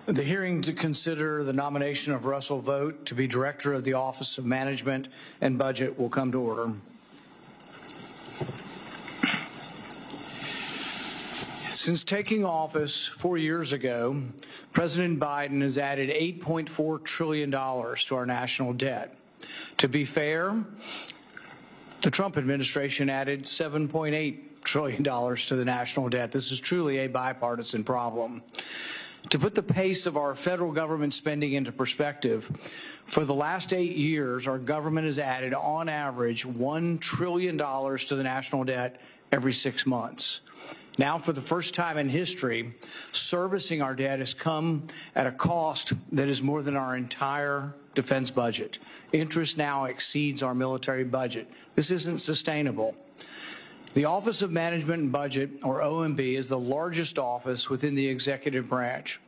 The hearing to consider the nomination of Russell Vought to be Director of the Office of Management and Budget will come to order. Since taking office 4 years ago, President Biden has added $8.4 trillion to our national debt. To be fair, the Trump administration added $7.8 trillion to the national debt. This is truly a bipartisan problem. To put the pace of our federal government spending into perspective, for the last 8 years, our government has added, on average, $1 trillion to the national debt every 6 months. Now, for the first time in history, servicing our debt has come at a cost that is more than our entire defense budget. Interest now exceeds our military budget. This isn't sustainable. The Office of Management and Budget, or OMB, is the largest office within the executive branch,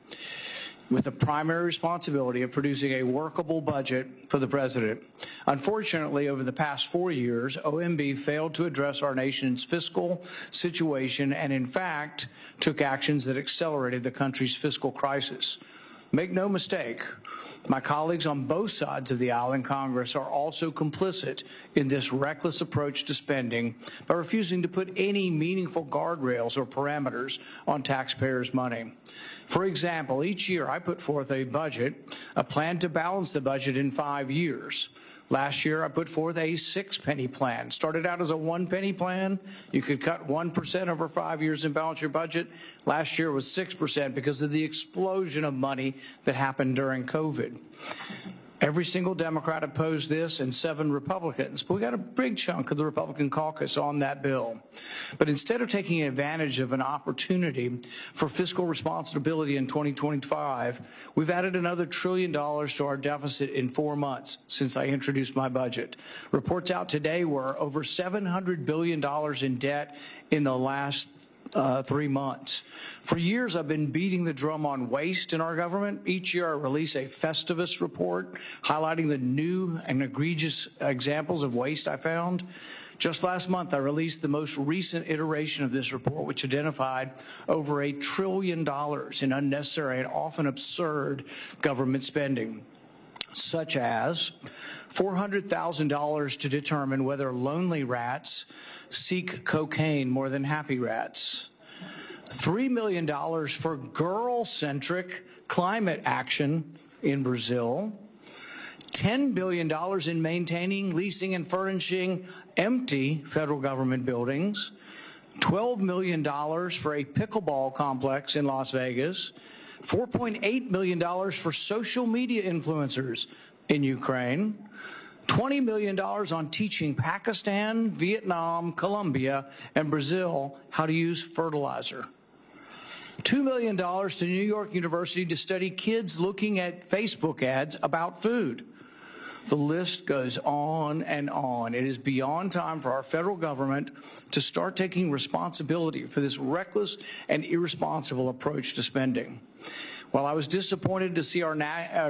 with the primary responsibility of producing a workable budget for the president. Unfortunately, over the past 4 years, OMB failed to address our nation's fiscal situation and, in fact, took actions that accelerated the country's fiscal crisis. Make no mistake, my colleagues on both sides of the aisle in Congress are also complicit in this reckless approach to spending by refusing to put any meaningful guardrails or parameters on taxpayers' money. For example, each year I put forth a budget, a plan to balance the budget in 5 years. Last year, I put forth a 6-penny plan. Started out as a 1-penny plan. You could cut 1% over 5 years and balance your budget. Last year was 6% because of the explosion of money that happened during COVID. Every single Democrat opposed this, and 7 Republicans. But we got a big chunk of the Republican caucus on that bill. But instead of taking advantage of an opportunity for fiscal responsibility in 2025, we've added another $1 trillion to our deficit in 4 months since I introduced my budget. Reports out today were over $700 billion in debt in the last 3 months. For years, I've been beating the drum on waste in our government. Each year, I release a Festivus report highlighting the new and egregious examples of waste I found. Just last month, I released the most recent iteration of this report, which identified over $1 trillion in unnecessary and often absurd government spending, such as $400,000 to determine whether lonely rats seek cocaine more than happy rats, $3 million for girl-centric climate action in Brazil, $10 billion in maintaining, leasing, and furnishing empty federal government buildings, $12 million for a pickleball complex in Las Vegas, $4.8 million for social media influencers in Ukraine, $20 million on teaching Pakistan, Vietnam, Colombia, and Brazil how to use fertilizer. $2 million to New York University to study kids looking at Facebook ads about food. The list goes on and on. It is beyond time for our federal government to start taking responsibility for this reckless and irresponsible approach to spending. While I was disappointed to see our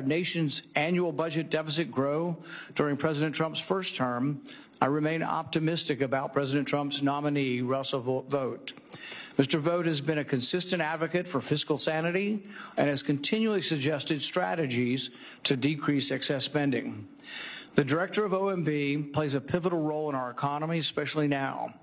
nation's annual budget deficit grow during President Trump's first term, I remain optimistic about President Trump's nominee, Russell Vought. Mr. Vought has been a consistent advocate for fiscal sanity and has continually suggested strategies to decrease excess spending. The director of OMB plays a pivotal role in our economy, especially now.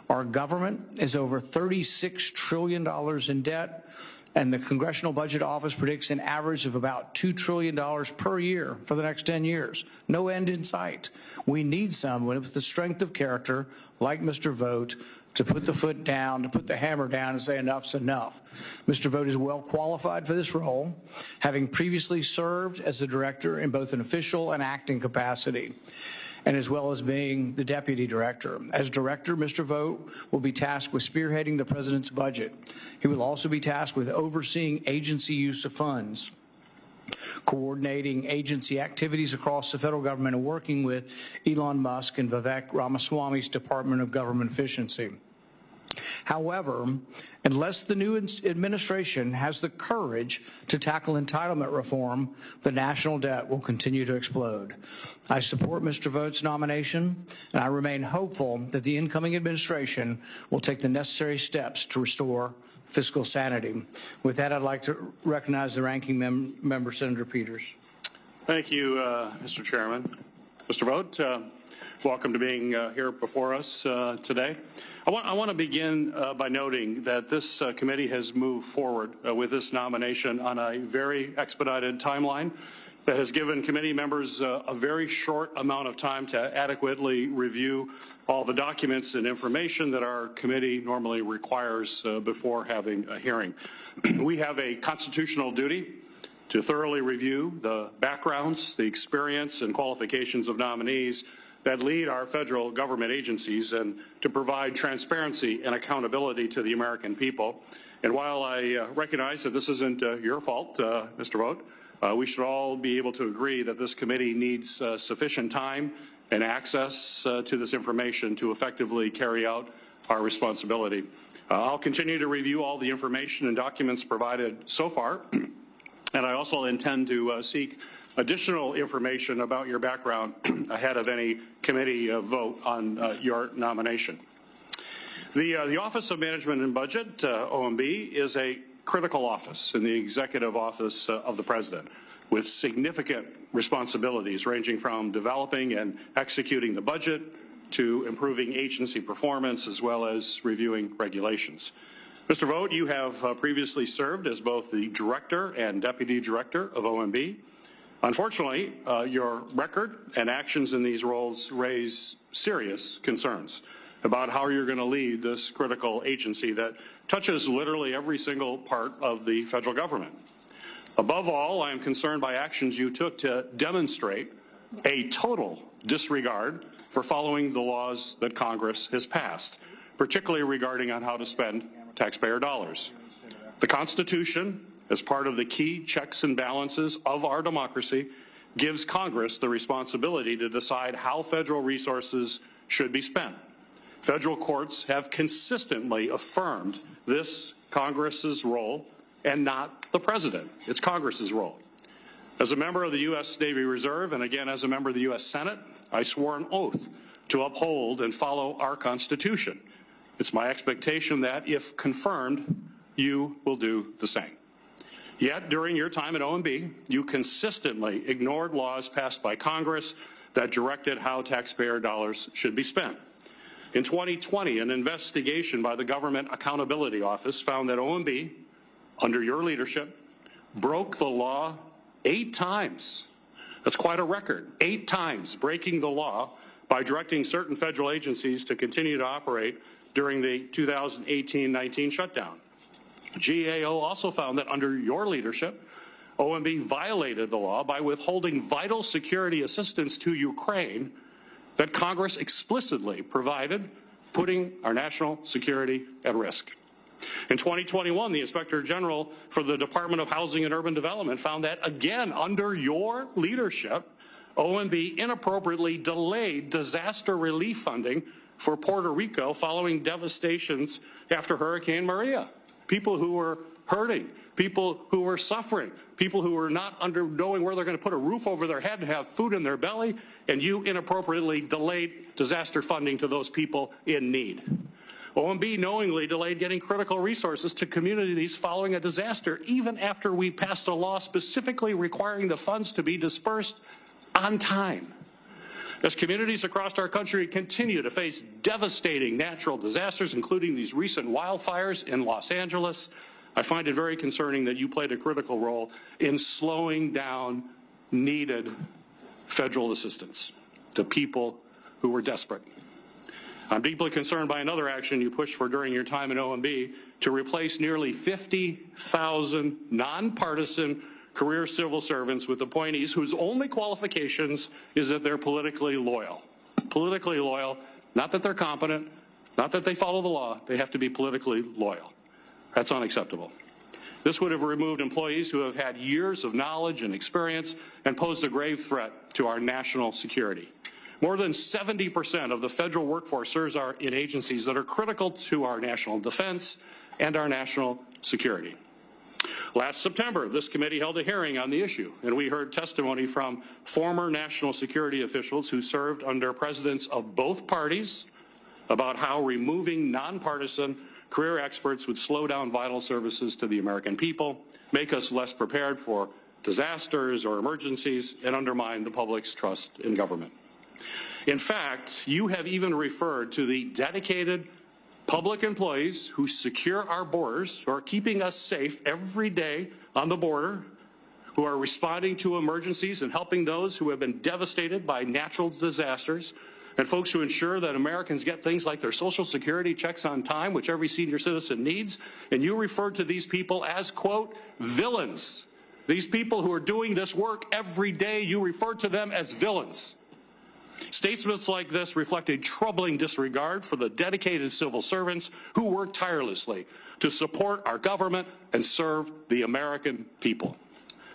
Our government is over $36 trillion in debt, and the Congressional Budget Office predicts an average of about $2 trillion per year for the next 10 years. No end in sight. We need someone with the strength of character, like Mr. Vought, to put the foot down, to put the hammer down and say enough's enough. Mr. Vought is well qualified for this role, having previously served as the director in both an official and acting capacity, and as well as being the deputy director. As director, Mr. Vought will be tasked with spearheading the president's budget. He will also be tasked with overseeing agency use of funds, coordinating agency activities across the federal government, and working with Elon Musk and Vivek Ramaswamy's Department of Government Efficiency. However, unless the new administration has the courage to tackle entitlement reform, the national debt will continue to explode. I support Mr. Vought's nomination, and I remain hopeful that the incoming administration will take the necessary steps to restore fiscal sanity. With that, I'd like to recognize the ranking member, Senator Peters. Thank you, Mr. Chairman. Mr. Vought, welcome to being here before us today. I want to begin by noting that this committee has moved forward with this nomination on a very expedited timeline that has given committee members a very short amount of time to adequately review all the documents and information that our committee normally requires before having a hearing. We have a constitutional duty to thoroughly review the backgrounds, the experience, and qualifications of nominees that lead our federal government agencies, and to provide transparency and accountability to the American people. And while I recognize that this isn't your fault, Mr. Vought, we should all be able to agree that this committee needs sufficient time and access to this information to effectively carry out our responsibility. I'll continue to review all the information and documents provided so far, and I also intend to seek additional information about your background ahead of any committee vote on your nomination. The Office of Management and Budget, OMB, is a critical office in the executive office of the President, with significant responsibilities ranging from developing and executing the budget to improving agency performance as well as reviewing regulations. Mr. Vought, you have previously served as both the Director and Deputy Director of OMB. Unfortunately, your record and actions in these roles raise serious concerns about how you're going to lead this critical agency that touches literally every single part of the federal government. Above all, I am concerned by actions you took to demonstrate a total disregard for following the laws that Congress has passed, particularly regarding on how to spend taxpayer dollars. The Constitution, as part of the key checks and balances of our democracy, gives Congress the responsibility to decide how federal resources should be spent. Federal courts have consistently affirmed this Congress's role and not the President. It's Congress's role. As a member of the U.S. Navy Reserve, and again as a member of the U.S. Senate, I swore an oath to uphold and follow our Constitution. It's my expectation that, if confirmed, you will do the same. Yet, during your time at OMB, you consistently ignored laws passed by Congress that directed how taxpayer dollars should be spent. In 2020, an investigation by the Government Accountability Office found that OMB, under your leadership, broke the law 8 times. That's quite a record. 8 times breaking the law by directing certain federal agencies to continue to operate during the 2018-19 shutdown. GAO also found that under your leadership, OMB violated the law by withholding vital security assistance to Ukraine that Congress explicitly provided, putting our national security at risk. In 2021, the Inspector General for the Department of Housing and Urban Development found that, again, under your leadership, OMB inappropriately delayed disaster relief funding for Puerto Rico following devastations after Hurricane Maria. People who were hurting, people who were suffering, people who were not knowing where they're going to put a roof over their head and have food in their belly, and you inappropriately delayed disaster funding to those people in need. OMB knowingly delayed getting critical resources to communities following a disaster, even after we passed a law specifically requiring the funds to be dispersed on time. As communities across our country continue to face devastating natural disasters, including these recent wildfires in Los Angeles, I find it very concerning that you played a critical role in slowing down needed federal assistance to people who were desperate. I'm deeply concerned by another action you pushed for during your time in OMB to replace nearly 50,000 nonpartisan career civil servants with appointees whose only qualifications is that they're politically loyal. Politically loyal, not that they're competent, not that they follow the law, they have to be politically loyal. That's unacceptable. This would have removed employees who have had years of knowledge and experience and posed a grave threat to our national security. More than 70% of the federal workforce serves in agencies that are critical to our national defense and our national security. Last September, this committee held a hearing on the issue, and we heard testimony from former national security officials who served under presidents of both parties about how removing nonpartisan career experts would slow down vital services to the American people, make us less prepared for disasters or emergencies, and undermine the public's trust in government. In fact, you have even referred to the dedicated public employees who secure our borders, who are keeping us safe every day on the border, who are responding to emergencies and helping those who have been devastated by natural disasters, and folks who ensure that Americans get things like their Social Security checks on time, which every senior citizen needs. And you referred to these people as, quote, villains. These people who are doing this work every day, you referred to them as villains. Statements like this reflect a troubling disregard for the dedicated civil servants who work tirelessly to support our government and serve the American people.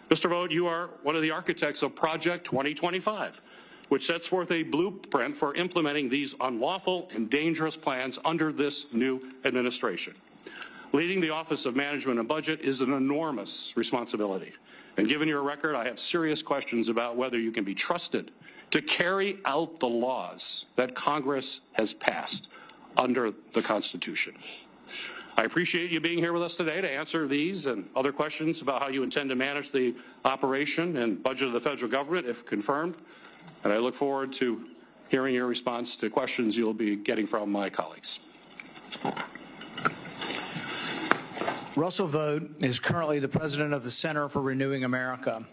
Mr. Vought, you are one of the architects of Project 2025, which sets forth a blueprint for implementing these unlawful and dangerous plans under this new administration. Leading the Office of Management and Budget is an enormous responsibility. And given your record, I have serious questions about whether you can be trusted to carry out the laws that Congress has passed under the Constitution. I appreciate you being here with us today to answer these and other questions about how you intend to manage the operation and budget of the federal government, if confirmed. And I look forward to hearing your response to questions you'll be getting from my colleagues. Russell Vought is currently the president of the Center for Renewing America.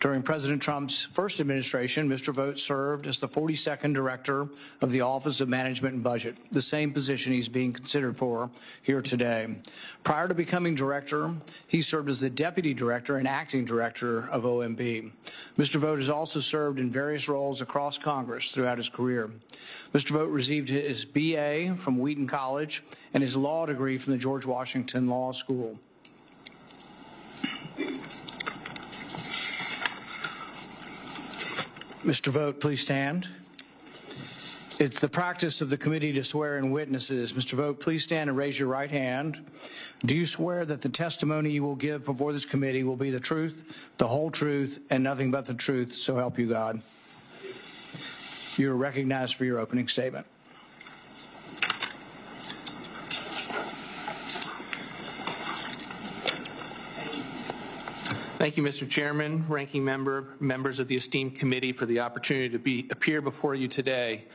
During President Trump's first administration, Mr. Vought served as the 42nd director of the Office of Management and Budget, the same position he's being considered for here today. Prior to becoming director, he served as the deputy director and acting director of OMB. Mr. Vought has also served in various roles across Congress throughout his career. Mr. Vought received his BA from Wheaton College and his law degree from the George Washington Law School. Mr. Vought, please stand. It's the practice of the committee to swear in witnesses. Mr. Vought, please stand and raise your right hand. Do you swear that the testimony you will give before this committee will be the truth, the whole truth, and nothing but the truth, so help you God? You are recognized for your opening statement. Thank you, Mr. Chairman, ranking member, members of the esteemed committee for the opportunity to appear before you today.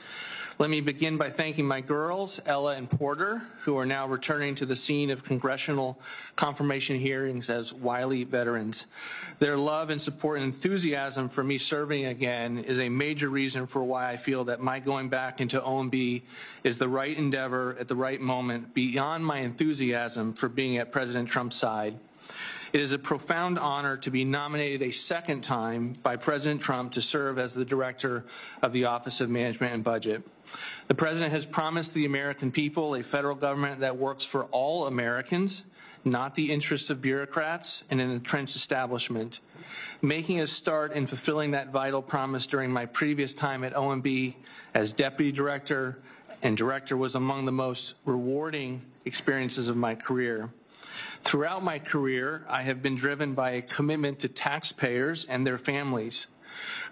Let me begin by thanking my girls, Ella and Porter, who are now returning to the scene of congressional confirmation hearings as wily veterans. Their love and support and enthusiasm for me serving again is a major reason for why I feel that my going back into OMB is the right endeavor at the right moment, beyond my enthusiasm for being at President Trump's side. It is a profound honor to be nominated a second time by President Trump to serve as the director of the Office of Management and Budget. The President has promised the American people a federal government that works for all Americans, not the interests of bureaucrats and an entrenched establishment. Making a start in fulfilling that vital promise during my previous time at OMB as deputy director and director was among the most rewarding experiences of my career. Throughout my career, I have been driven by a commitment to taxpayers and their families.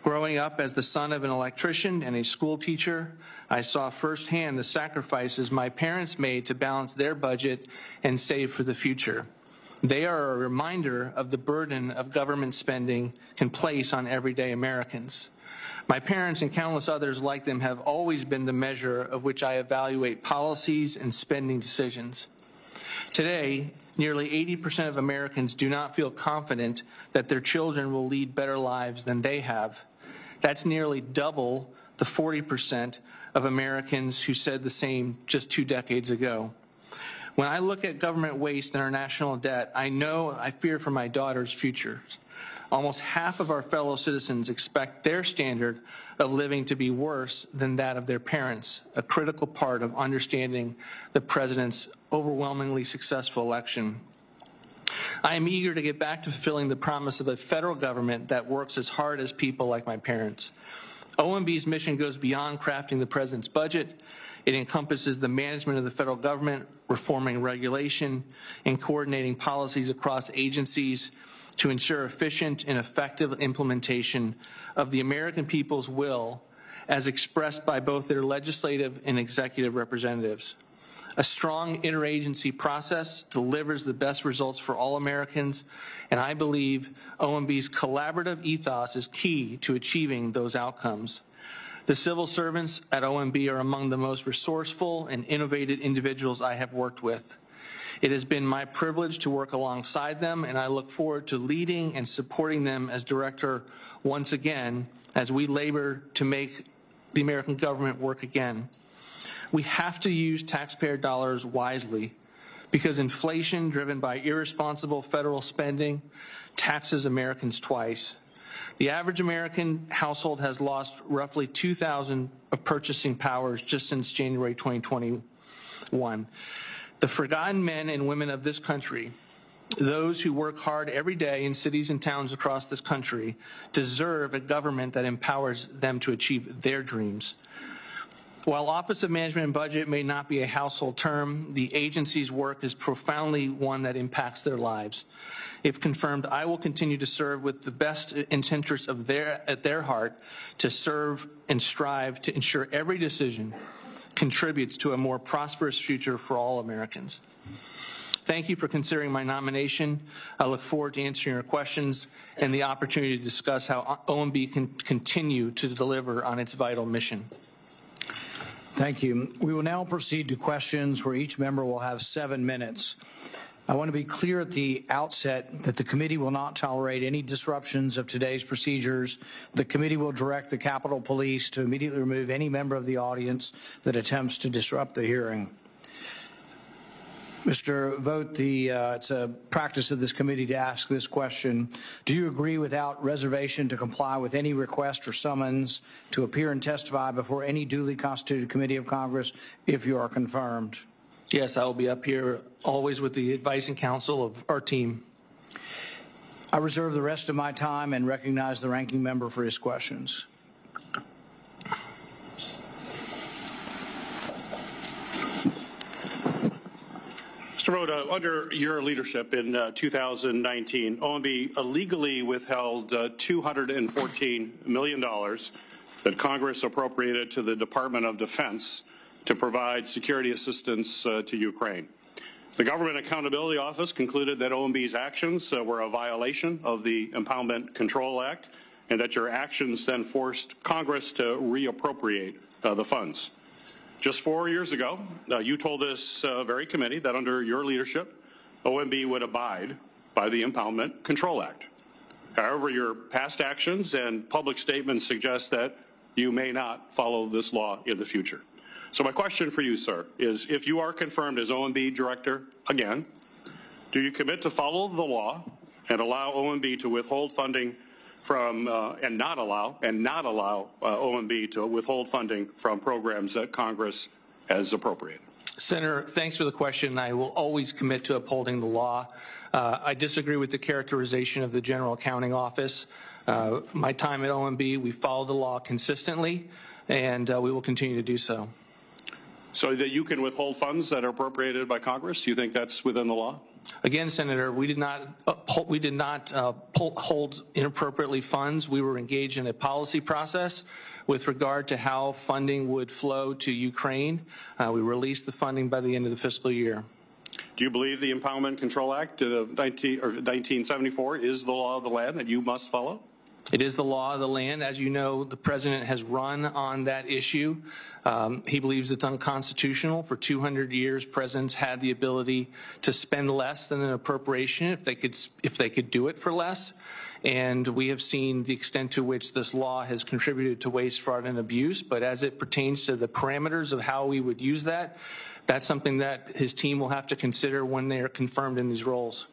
Growing up as the son of an electrician and a school teacher, I saw firsthand the sacrifices my parents made to balance their budget and save for the future. They are a reminder of the burden of government spending can place on everyday Americans. My parents and countless others like them have always been the measure of which I evaluate policies and spending decisions. Today, nearly 80% of Americans do not feel confident that their children will lead better lives than they have. That's nearly double the 40% of Americans who said the same just 2 decades ago. When I look at government waste and our national debt, I fear for my daughter's future. Almost half of our fellow citizens expect their standard of living to be worse than that of their parents, a critical part of understanding the president's overwhelmingly successful election. I am eager to get back to fulfilling the promise of a federal government that works as hard as people like my parents. OMB's mission goes beyond crafting the president's budget. It encompasses the management of the federal government, reforming regulation, and coordinating policies across agencies to ensure efficient and effective implementation of the American people's will as expressed by both their legislative and executive representatives. A strong interagency process delivers the best results for all Americans, and I believe OMB's collaborative ethos is key to achieving those outcomes. The civil servants at OMB are among the most resourceful and innovative individuals I have worked with. It has been my privilege to work alongside them, and I look forward to leading and supporting them as director once again as we labor to make the American government work again. We have to use taxpayer dollars wisely because inflation driven by irresponsible federal spending taxes Americans twice. The average American household has lost roughly $2,000 of purchasing powers just since January 2021. The forgotten men and women of this country, those who work hard every day in cities and towns across this country, deserve a government that empowers them to achieve their dreams. While Office of Management and Budget may not be a household term, the agency's work is profoundly one that impacts their lives. If confirmed, I will continue to serve with the best interests of at their heart to serve and strive to ensure every decision contributes to a more prosperous future for all Americans. Thank you for considering my nomination. I look forward to answering your questions and the opportunity to discuss how OMB can continue to deliver on its vital mission. Thank you. We will now proceed to questions where each member will have 7 minutes. I want to be clear at the outset that the committee will not tolerate any disruptions of today's procedures. The committee will direct the Capitol Police to immediately remove any member of the audience that attempts to disrupt the hearing. Mr. Vought, it's a practice of this committee to ask this question. Do you agree without reservation to comply with any request or summons to appear and testify before any duly constituted committee of Congress if you are confirmed? Yes, I will be up here always with the advice and counsel of our team. I reserve the rest of my time and recognize the ranking member for his questions. Mr. Vought, under your leadership in 2019, OMB illegally withheld $214 million that Congress appropriated to the Department of Defense to provide security assistance to Ukraine. The Government Accountability Office concluded that OMB's actions were a violation of the Impoundment Control Act and that your actions then forced Congress to reappropriate the funds. Just 4 years ago, you told this very committee that under your leadership, OMB would abide by the Impoundment Control Act. However, your past actions and public statements suggest that you may not follow this law in the future. So my question for you, sir, is if you are confirmed as OMB director again, do you commit to follow the law and allow OMB to withhold funding from and not allow OMB to withhold funding from programs that Congress has appropriated? Senator, thanks for the question. I will always commit to upholding the law. I disagree with the characterization of the General Accounting Office. My time at OMB, we followed the law consistently, and we will continue to do so. So that you can withhold funds that are appropriated by Congress? You think that's within the law? Again, Senator, we did not hold inappropriately funds. We were engaged in a policy process with regard to how funding would flow to Ukraine. We released the funding by the end of the fiscal year. Do you believe the Impoundment Control Act of 1974 is the law of the land that you must follow? It is the law of the land. As you know, the president has run on that issue. He believes it's unconstitutional. For 200 years, presidents had the ability to spend less than an appropriation if they could do it for less. And we have seen the extent to which this law has contributed to waste, fraud, and abuse. But as it pertains to the parameters of how we would use that, that's something that his team will have to consider when they are confirmed in these roles.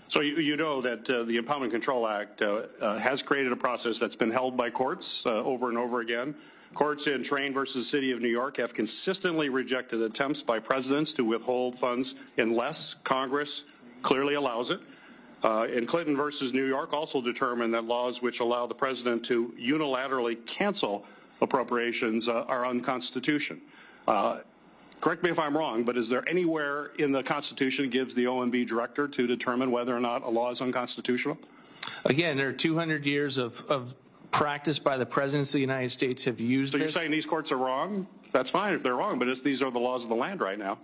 So you know that the Impoundment Control Act has created a process that's been held by courts over and over again. Courts in Train versus City of New York have consistently rejected attempts by presidents to withhold funds unless Congress clearly allows it. And Clinton versus New York also determined that laws which allow the president to unilaterally cancel appropriations are unconstitutional. Correct me if I'm wrong, but is there anywhere in the Constitution that gives the OMB director to determine whether or not a law is unconstitutional? Again, there are 200 years of practice by the presidents of the United States have used So this. you're saying these courts are wrong? That's fine if they're wrong, but these are the laws of the land right now.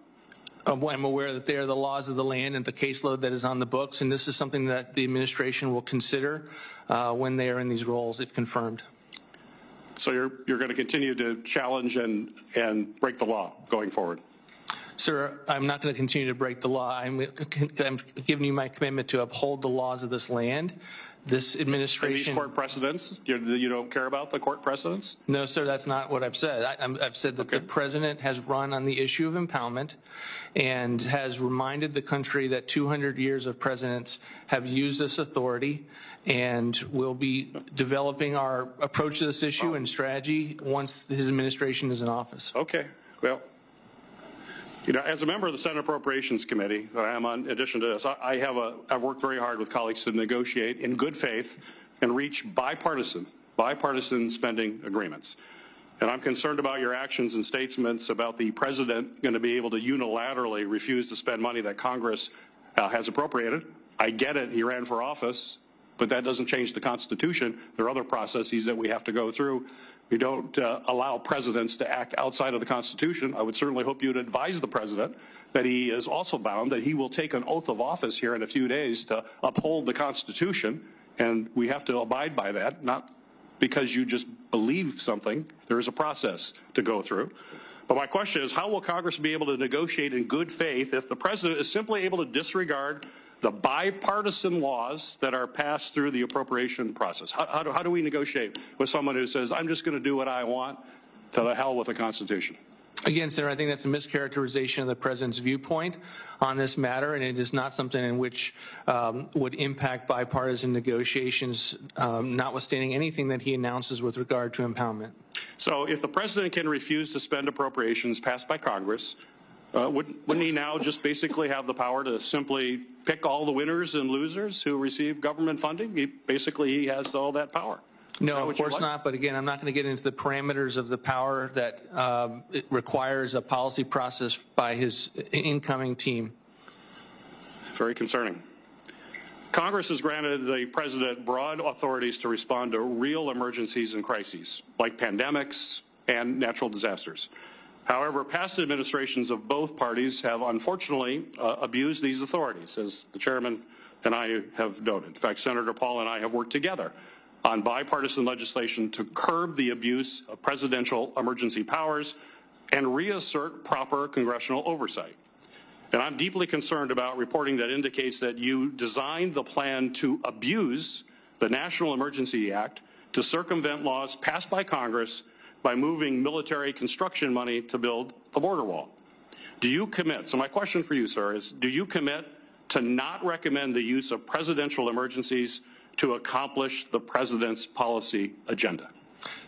I'm aware that they are the laws of the land and the caseload that is on the books, and this is something that the administration will consider when they are in these roles, if confirmed. So you're going to continue to challenge and break the law going forward? Sir, I'm not going to continue to break the law. I'm giving you my commitment to uphold the laws of this land. This administration... And these court precedents? You don't care about the court precedents? No, sir, that's not what I've said. I've said that the president has run on the issue of impoundment and has reminded the country that 200 years of presidents have used this authority, and we'll be developing our approach to this issue and strategy once his administration is in office. Okay. Well, you know, as a member of the Senate Appropriations Committee, I am on, in addition to this, I've worked very hard with colleagues to negotiate in good faith and reach bipartisan spending agreements. And I'm concerned about your actions and statements about the president going to be able to unilaterally refuse to spend money that Congress has appropriated. I get it, he ran for office, but that doesn't change the Constitution. There are other processes that we have to go through. We don't allow presidents to act outside of the Constitution. I would certainly hope you'd advise the president that he is also bound, that he will take an oath of office here in a few days to uphold the Constitution, and we have to abide by that, not because you just believe something. There is a process to go through. But my question is, how will Congress be able to negotiate in good faith if the president is simply able to disregard the bipartisan laws that are passed through the appropriation process? How do we negotiate with someone who says, I'm just going to do what I want, to the hell with the Constitution? Again, Senator, I think that's a mischaracterization of the president's viewpoint on this matter, and it is not something in which would impact bipartisan negotiations, notwithstanding anything that he announces with regard to impoundment. So if the president can refuse to spend appropriations passed by Congress, wouldn't he now just basically have the power to simply pick all the winners and losers who receive government funding? He has all that power. No, of course not. But again, I'm not going to get into the parameters of the power that it requires a policy process by his incoming team. Very concerning. Congress has granted the president broad authorities to respond to real emergencies and crises, like pandemics and natural disasters. However, past administrations of both parties have unfortunately abused these authorities, as the chairman and I have noted. In fact, Senator Paul and I have worked together on bipartisan legislation to curb the abuse of presidential emergency powers and reassert proper congressional oversight. And I'm deeply concerned about reporting that indicates that you designed the plan to abuse the National Emergency Act to circumvent laws passed by Congress by moving military construction money to build the border wall. Do you commit, so my question for you, sir, is do you commit to not recommend the use of presidential emergencies to accomplish the president's policy agenda?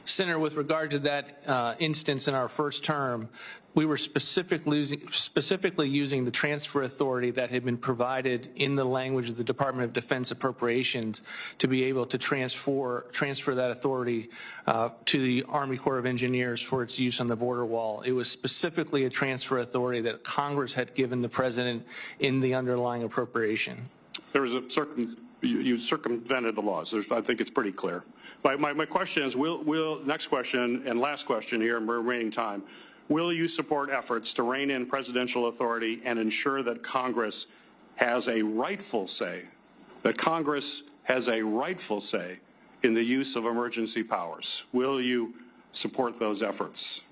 Senator, with regard to that instance in our first term, we were specifically using the transfer authority that had been provided in the language of the Department of Defense appropriations to be able to transfer that authority to the Army Corps of Engineers for its use on the border wall. It was specifically a transfer authority that Congress had given the President in the underlying appropriation. There was you circumvented the laws. I think it's pretty clear. My question is, next question and last question here in remaining time, will you support efforts to rein in presidential authority and ensure that Congress has a rightful say, in the use of emergency powers? Will you support those efforts?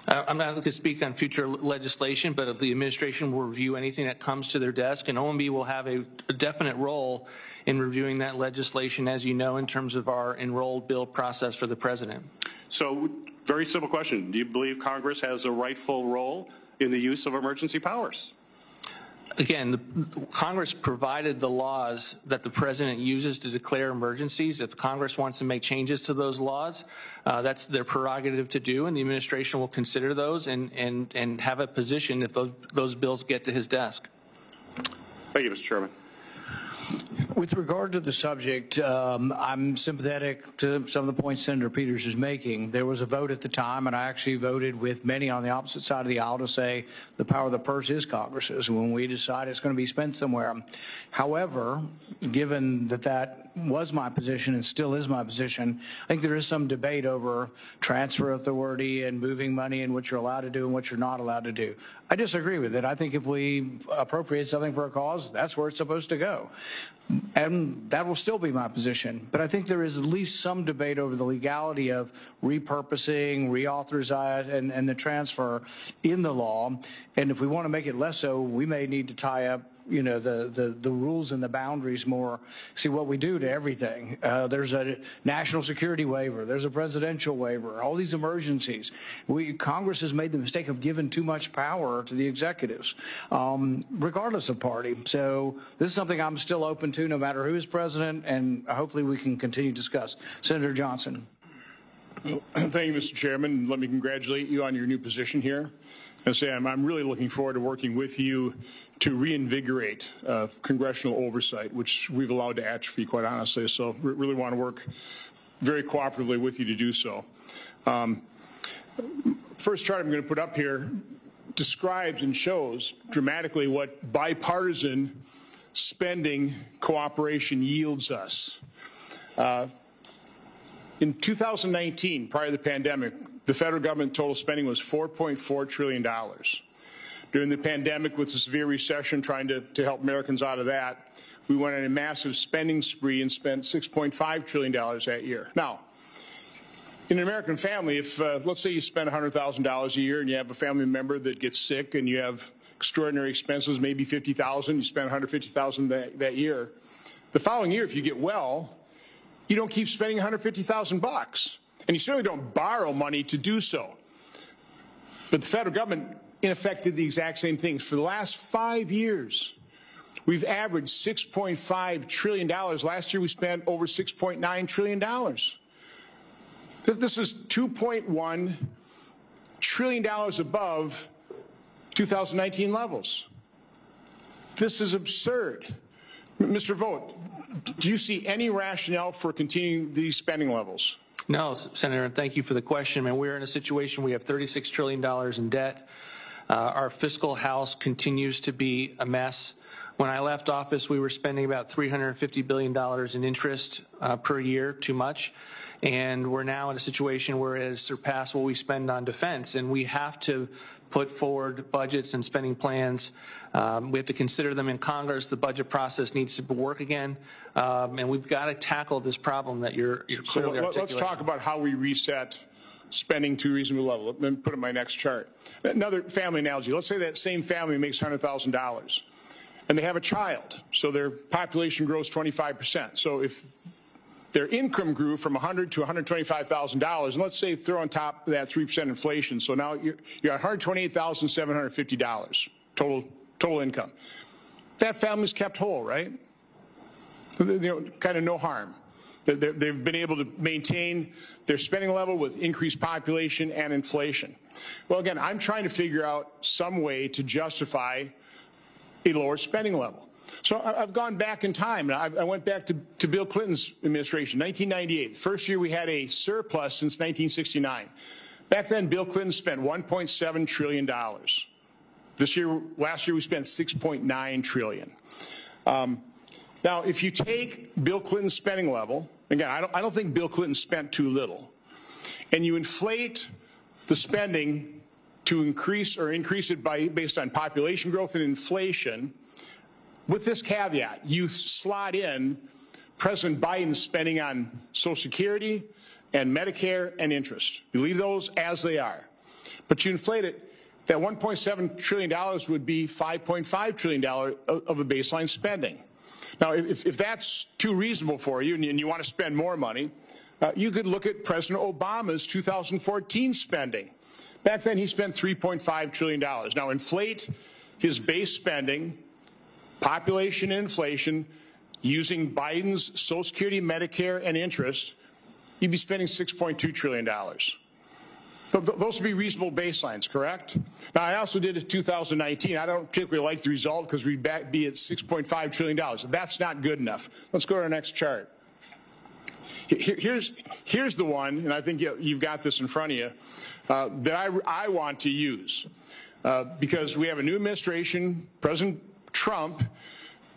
I'm not going to speak on future legislation, but the administration will review anything that comes to their desk, and OMB will have a definite role in reviewing that legislation, as you know, in terms of our enrolled bill process for the President. So, very simple question. Do you believe Congress has a rightful role in the use of emergency powers? Again, Congress provided the laws that the President uses to declare emergencies. If Congress wants to make changes to those laws, that's their prerogative to do, and the administration will consider those and have a position if those bills get to his desk. Thank you, Mr. Chairman. With regard to the subject, I'm sympathetic to some of the points Senator Peters is making. There was a vote at the time, and I actually voted with many on the opposite side of the aisle to say the power of the purse is Congress's when we decide it's going to be spent somewhere. However, given that that was my position and still is my position, I think there is some debate over transfer authority and moving money and what you're allowed to do and what you're not allowed to do. I disagree with it. I think if we appropriate something for a cause, that's where it's supposed to go. And that will still be my position. But I think there is at least some debate over the legality of repurposing, reauthorizing, and the transfer in the law. And if we want to make it less so, we may need to tie up, you know, the rules and the boundaries more, see what we do to everything. There's a national security waiver. There's a presidential waiver, all these emergencies. Congress has made the mistake of giving too much power to the executives, regardless of party. So this is something I'm still open to no matter who is president, and hopefully we can continue to discuss. Senator Johnson. Thank you, Mr. Chairman. Let me congratulate you on your new position here. And say I'm really looking forward to working with you to reinvigorate congressional oversight, which we've allowed to atrophy, quite honestly. So really want to work very cooperatively with you to do so. First chart I'm going to put up here describes and shows dramatically what bipartisan spending cooperation yields us. In 2019, prior to the pandemic, the federal government total spending was $4.4 trillion. During the pandemic, with the severe recession, trying to help Americans out of that, we went on a massive spending spree and spent $6.5 trillion that year. Now, in an American family, if let's say you spend $100,000 a year and you have a family member that gets sick and you have extraordinary expenses, maybe $50,000, you spend $150,000 that year. The following year, if you get well, you don't keep spending $150,000. And you certainly don't borrow money to do so. But the federal government, in effect, did the exact same things. For the last 5 years, we've averaged $6.5 trillion. Last year, we spent over $6.9 trillion. This is $2.1 trillion above 2019 levels. This is absurd. Mr. Vought, do you see any rationale for continuing these spending levels? No, Senator, and thank you for the question. I mean, we're in a situation we have $36 trillion in debt. Our fiscal house continues to be a mess. When I left office, we were spending about $350 billion in interest per year, too much. And we're now in a situation where it has surpassed what we spend on defense. And we have to put forward budgets and spending plans. We have to consider them in Congress. The budget process needs to work again. And we've got to tackle this problem that you're clearly articulating. Let's talk about how we reset spending to a reasonable level. Let me put it in my next chart. Another family analogy. Let's say that same family makes $100,000 and they have a child. So their population grows 25%. So if their income grew from $100,000 to $125,000, and let's say throw on top of that 3% inflation. So now you're at $128,750 total income. That family's kept whole, right? You know, kind of no harm. They've been able to maintain their spending level with increased population and inflation. Well, again, I'm trying to figure out some way to justify a lower spending level. So I've gone back in time, and I went back to Bill Clinton's administration, 1998, first year we had a surplus since 1969. Back then, Bill Clinton spent $1.7 trillion. Last year we spent $6.9 trillion. Now, if you take Bill Clinton's spending level, again, I don't think Bill Clinton spent too little, and you inflate the spending to increase it based on population growth and inflation, with this caveat, you slot in President Biden's spending on Social Security and Medicare and interest. You leave those as they are, but you inflate it. That $1.7 trillion would be $5.5 trillion of a baseline spending. Now, if that's too reasonable for you and you want to spend more money, you could look at President Obama's 2014 spending. Back then, he spent $3.5 trillion. Now, inflate his base spending, population and inflation, using Biden's Social Security, Medicare, and interest, you'd be spending $6.2 trillion. Those would be reasonable baselines, correct? Now, I also did it 2019. I don't particularly like the result because we'd be at $6.5 trillion. That's not good enough. Let's go to our next chart. Here's the one, and I think you've got this in front of you, that I want to use because we have a new administration, President Trump,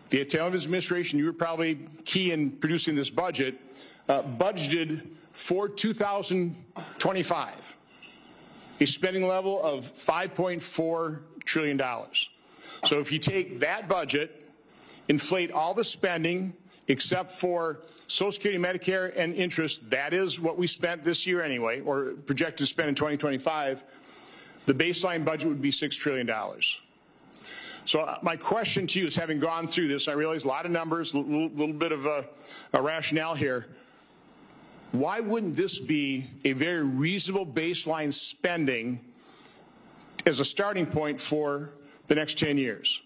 the tail of his administration, you were probably key in producing this budget, budgeted for 2025. A spending level of $5.4 trillion. So if you take that budget, inflate all the spending except for Social Security, Medicare, and interest, that is what we spent this year anyway, or projected to spend in 2025, the baseline budget would be $6 trillion. So my question to you is, having gone through this, I realize a lot of numbers, a little bit of a rationale here. Why wouldn't this be a very reasonable baseline spending as a starting point for the next 10 years?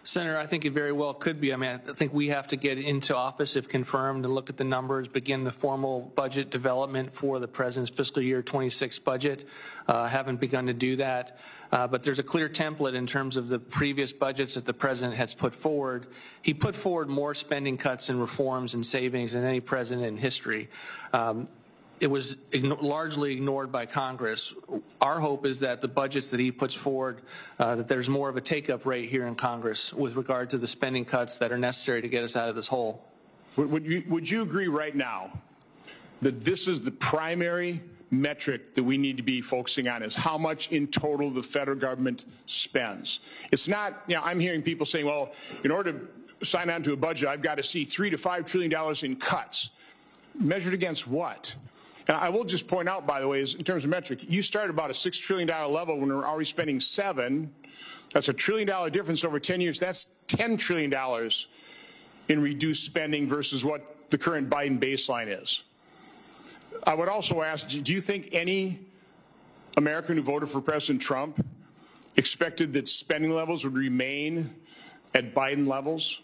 Senator, I think it very well could be. I mean, I think we have to get into office, if confirmed, and look at the numbers, begin the formal budget development for the president's fiscal year 26 budget. Haven't begun to do that. But there's a clear template in terms of the previous budgets that the president has put forward. He put forward more spending cuts and reforms and savings than any president in history. It was largely ignored by Congress. Our hope is that the budgets that he puts forward, that there's more of a take-up rate here in Congress with regard to the spending cuts that are necessary to get us out of this hole. Would you agree right now that this is the primary metric that we need to be focusing on, is how much in total the federal government spends? It's not, I'm hearing people saying, well, in order to sign on to a budget, I've got to see $3 to $5 trillion in cuts. Measured against what? And I will just point out, by the way, in terms of metric, you started about a $6 trillion level when we're already spending $7. That's a $1 trillion difference over 10 years. That's $10 trillion in reduced spending versus what the current Biden baseline is. I would also ask, do you think any American who voted for President Trump expected that spending levels would remain at Biden levels?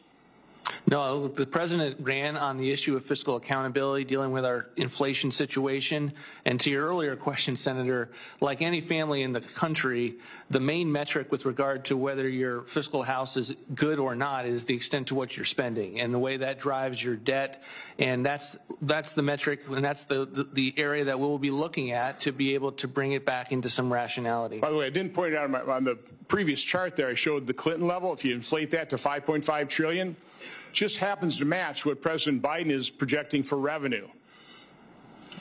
No, the president ran on the issue of fiscal accountability, dealing with our inflation situation. And to your earlier question, Senator, like any family in the country, the main metric with regard to whether your fiscal house is good or not is the extent to which you're spending and the way that drives your debt. And that's the metric, and that's the area that we'll be looking at to be able to bring it back into some rationality. By the way, I didn't point it out on the previous chart there. I showed the Clinton level. If you inflate that to $5.5 trillion, just happens to match what President Biden is projecting for revenue.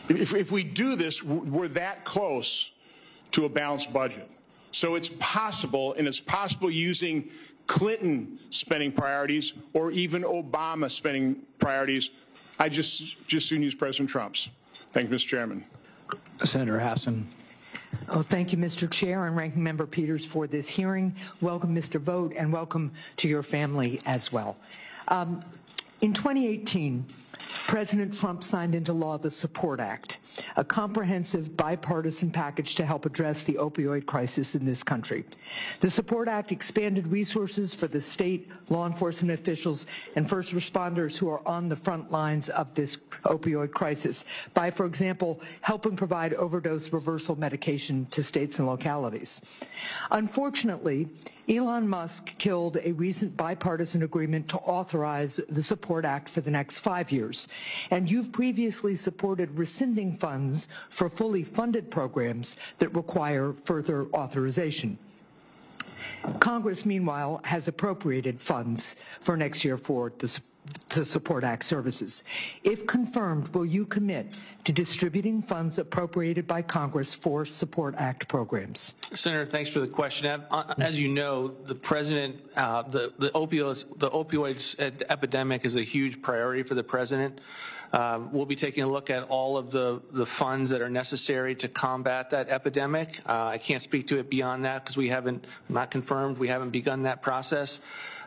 If we do this, we're that close to a balanced budget. So it's possible, and it's possible using Clinton spending priorities or even Obama spending priorities. I just soon use President Trump's. Thank you, Mr. Chairman. Senator Hassan. Oh, thank you, Mr. Chair and Ranking Member Peters, for this hearing. Welcome, Mr. Vought, and welcome to your family as well. In 2018, President Trump signed into law the Support Act. a comprehensive bipartisan package to help address the opioid crisis in this country. The SUPPORT Act expanded resources for the state, law enforcement officials, and first responders who are on the front lines of this opioid crisis by, for example, helping provide overdose reversal medication to states and localities. Unfortunately, Elon Musk killed a recent bipartisan agreement to authorize the SUPPORT Act for the next 5 years. And you've previously supported rescinding funds for fully funded programs that require further authorization. Congress, meanwhile, has appropriated funds for next year for the SUPPORT Act services. If confirmed, will you commit to distributing funds appropriated by Congress for SUPPORT Act programs? Senator, thanks for the question. As you know, the president, the opioids epidemic is a huge priority for the president. We'll be taking a look at all of the funds that are necessary to combat that epidemic. I can't speak to it beyond that because we haven't begun that process.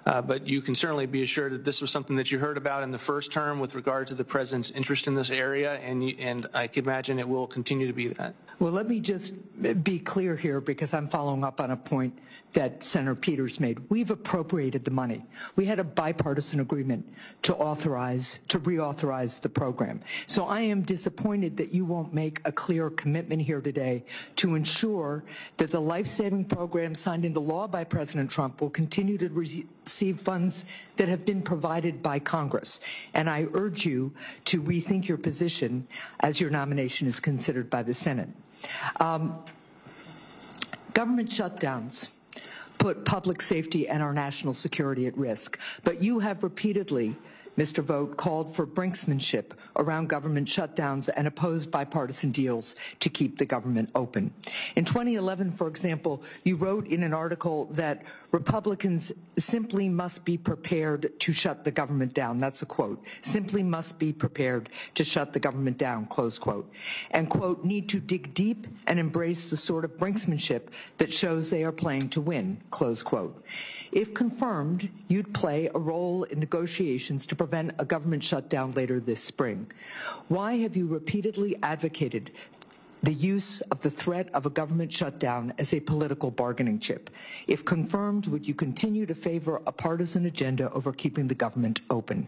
But you can certainly be assured that this was something that you heard about in the first term with regard to the president's interest in this area, and I can imagine it will continue to be that. Well, let me just be clear here because I'm following up on a point that Senator Peters made. We've appropriated the money. We had a bipartisan agreement to reauthorize the program. So I am disappointed that you won't make a clear commitment here today to ensure that the life-saving program signed into law by President Trump will continue to receive funds that have been provided by Congress. And I urge you to rethink your position as your nomination is considered by the Senate. Government shutdowns put public safety and our national security at risk. But you have repeatedly, Mr. Vought, called for brinksmanship around government shutdowns and opposed bipartisan deals to keep the government open. In 2011, for example, you wrote in an article that Republicans simply must be prepared to shut the government down. That's a quote. Simply must be prepared to shut the government down, close quote. And, quote, need to dig deep and embrace the sort of brinksmanship that shows they are playing to win, close quote. If confirmed, you'd play a role in negotiations to prevent a government shutdown later this spring. Why have you repeatedly advocated the use of the threat of a government shutdown as a political bargaining chip? If confirmed, would you continue to favor a partisan agenda over keeping the government open?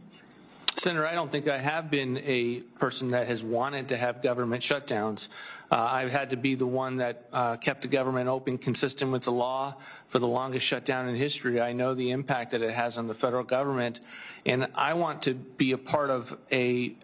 Senator, I don't think I have been a person that has wanted to have government shutdowns. I've had to be the one that kept the government open consistent with the law for the longest shutdown in history. I know the impact that it has on the federal government, and I want to be a part of a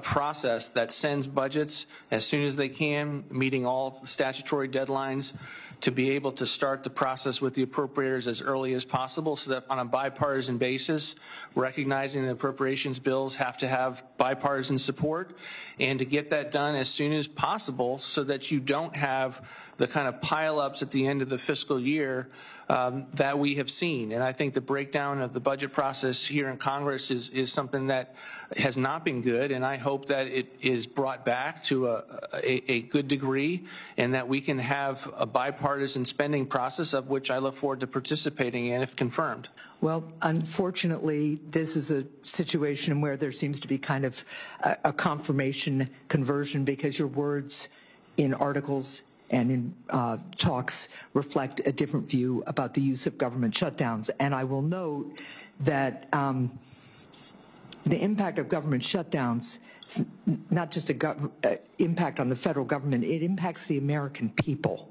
process that sends budgets as soon as they can, meeting all the statutory deadlines, to be able to start the process with the appropriators as early as possible so that on a bipartisan basis, recognizing the appropriations bills have to have bipartisan support, and to get that done as soon as possible so that you don't have the kind of pile-ups at the end of the fiscal year that we have seen. And I think the breakdown of the budget process here in Congress is something that has not been good, and I hope that it is brought back to a good degree and that we can have a bipartisan spending process of which I look forward to participating in if confirmed. Well, unfortunately, this is a situation where there seems to be kind of a confirmation conversion because your words in articles and in talks reflect a different view about the use of government shutdowns. And I will note that the impact of government shutdowns is not just an impact on the federal government, it impacts the American people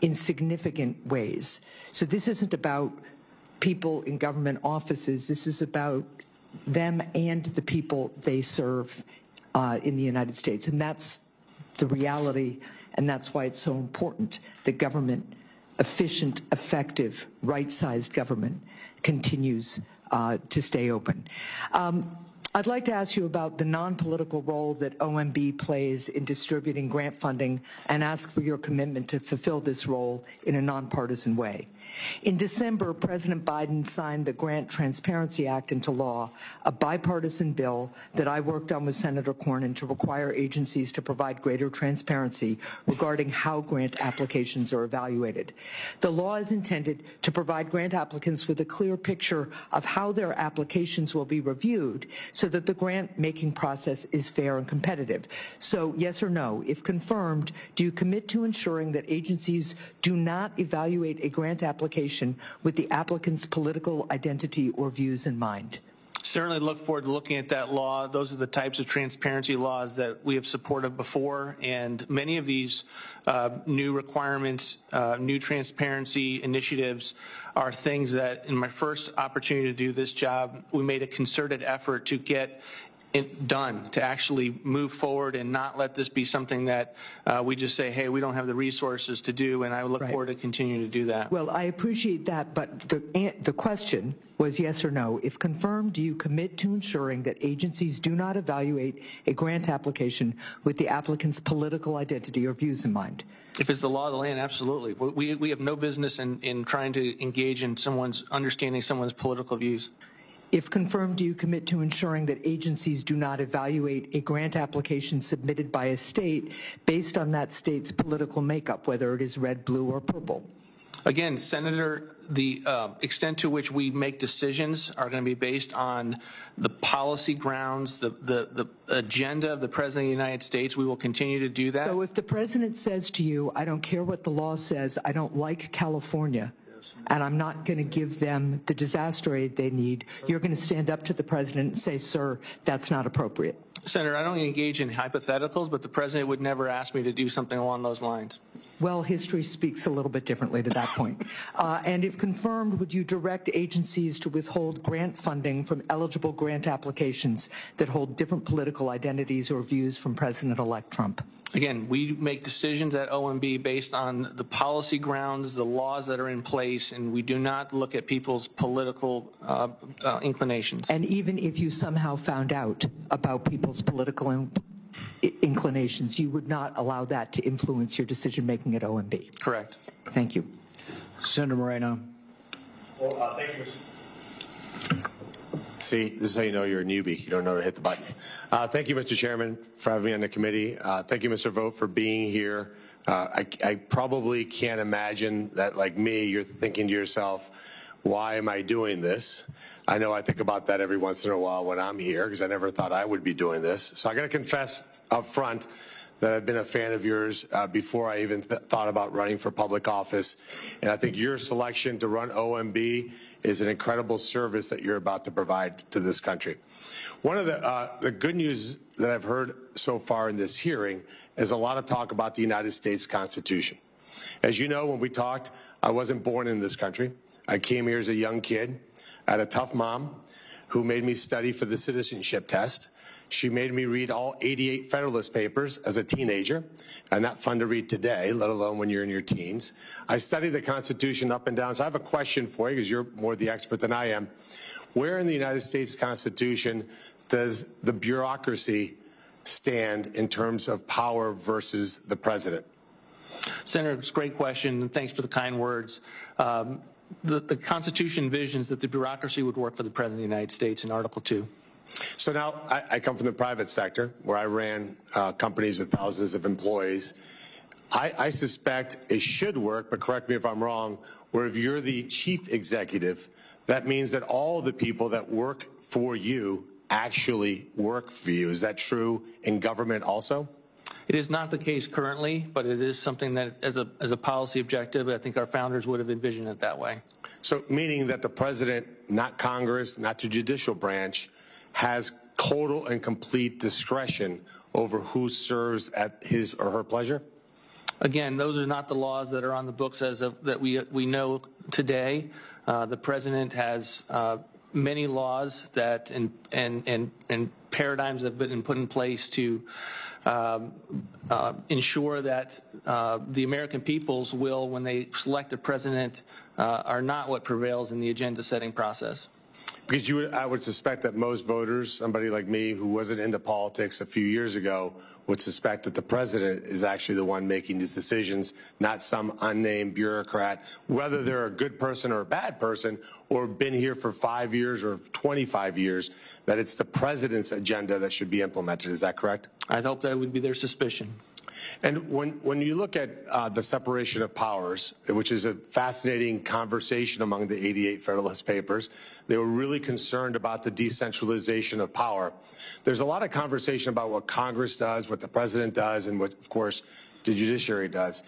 in significant ways. So this isn't about people in government offices, this is about them and the people they serve in the United States. And that's the reality, and that's why it's so important that government, efficient, effective, right-sized government, continues to stay open. I'd like to ask you about the non-political role that OMB plays in distributing grant funding and ask for your commitment to fulfill this role in a nonpartisan way. In December, President Biden signed the Grant Transparency Act into law, a bipartisan bill that I worked on with Senator Cornyn to require agencies to provide greater transparency regarding how grant applications are evaluated. The law is intended to provide grant applicants with a clear picture of how their applications will be reviewed so that the grant-making process is fair and competitive. So, yes or no, if confirmed, do you commit to ensuring that agencies do not evaluate a grant application with the applicant's political identity or views in mind? Certainly look forward to looking at that law. Those are the types of transparency laws that we have supported before, and many of these new requirements, new transparency initiatives are things that in my first opportunity to do this job, we made a concerted effort to get it done, to actually move forward and not let this be something that we just say, hey, we don't have the resources to do, and I look forward to continuing to do that. Well, I appreciate that, but the question was yes or no. If confirmed, do you commit to ensuring that agencies do not evaluate a grant application with the applicant's political identity or views in mind? If it's the law of the land, absolutely. We have no business in trying to engage in understanding someone's political views. If confirmed, do you commit to ensuring that agencies do not evaluate a grant application submitted by a state based on that state's political makeup, whether it is red, blue, or purple? Again, Senator, the extent to which we make decisions are going to be based on the policy grounds, the agenda of the President of the United States. We will continue to do that. So if the President says to you, I don't care what the law says, I don't like California, and I'm not going to give them the disaster aid they need, you're going to stand up to the President and say, sir, that's not appropriate? Senator, I don't engage in hypotheticals, but the President would never ask me to do something along those lines. Well, history speaks a little bit differently to that point. And if confirmed, would you direct agencies to withhold grant funding from eligible grant applications that hold different political identities or views from President-elect Trump? Again, we make decisions at OMB based on the policy grounds, the laws that are in place, and we do not look at people's political inclinations. And even if you somehow found out about people's political inclinations, you would not allow that to influence your decision-making at OMB? Correct. Thank you. Senator Moreno. Well, thank you, Mr. See, this is how you know you're a newbie. You don't know to hit the button. Thank you, Mr. Chairman, for having me on the committee. Thank you, Mr. Vought, for being here. I probably can't imagine that, like me, you're thinking to yourself, why am I doing this? I know I think about that every once in a while when I'm here, because I never thought I would be doing this. So I got to confess up front that I've been a fan of yours before I even thought about running for public office. And I think your selection to run OMB is an incredible service that you're about to provide to this country. One of the good news that I've heard so far in this hearing is a lot of talk about the United States Constitution. As you know, when we talked, I wasn't born in this country. I came here as a young kid. I had a tough mom who made me study for the citizenship test. She made me read all 88 Federalist Papers as a teenager, and not fun to read today, let alone when you're in your teens. I studied the Constitution up and down, so I have a question for you, because you're more the expert than I am. Where in the United States Constitution does the bureaucracy stand in terms of power versus the president? Senator, it's a great question, and thanks for the kind words. The Constitution envisions that the bureaucracy would work for the President of the United States in Article 2. So now I come from the private sector, where I ran companies with thousands of employees. I suspect it should work, but correct me if I'm wrong, where if you're the chief executive, that means that all the people that work for you actually work for you. Is that true in government also? It is not the case currently, but it is something that, as a policy objective, I think our founders would have envisioned it that way. So meaning that the president, not Congress, not the judicial branch, has total and complete discretion over who serves at his or her pleasure? Again, those are not the laws that are on the books as of that we know today. The president has many laws that and paradigms that have been put in place to ensure that the American people's will, when they select a president, are not what prevails in the agenda-setting process. Because I would suspect that most voters, somebody like me who wasn't into politics a few years ago, would suspect that the president is actually the one making these decisions, not some unnamed bureaucrat, whether they're a good person or a bad person, or been here for 5 years or 25 years, that it's the president's agenda that should be implemented. Is that correct? I hope that would be their suspicion. And when you look at the separation of powers, which is a fascinating conversation among the 88 Federalist Papers, they were really concerned about the decentralization of power. There's a lot of conversation about what Congress does, what the president does, and what, of course, the judiciary does.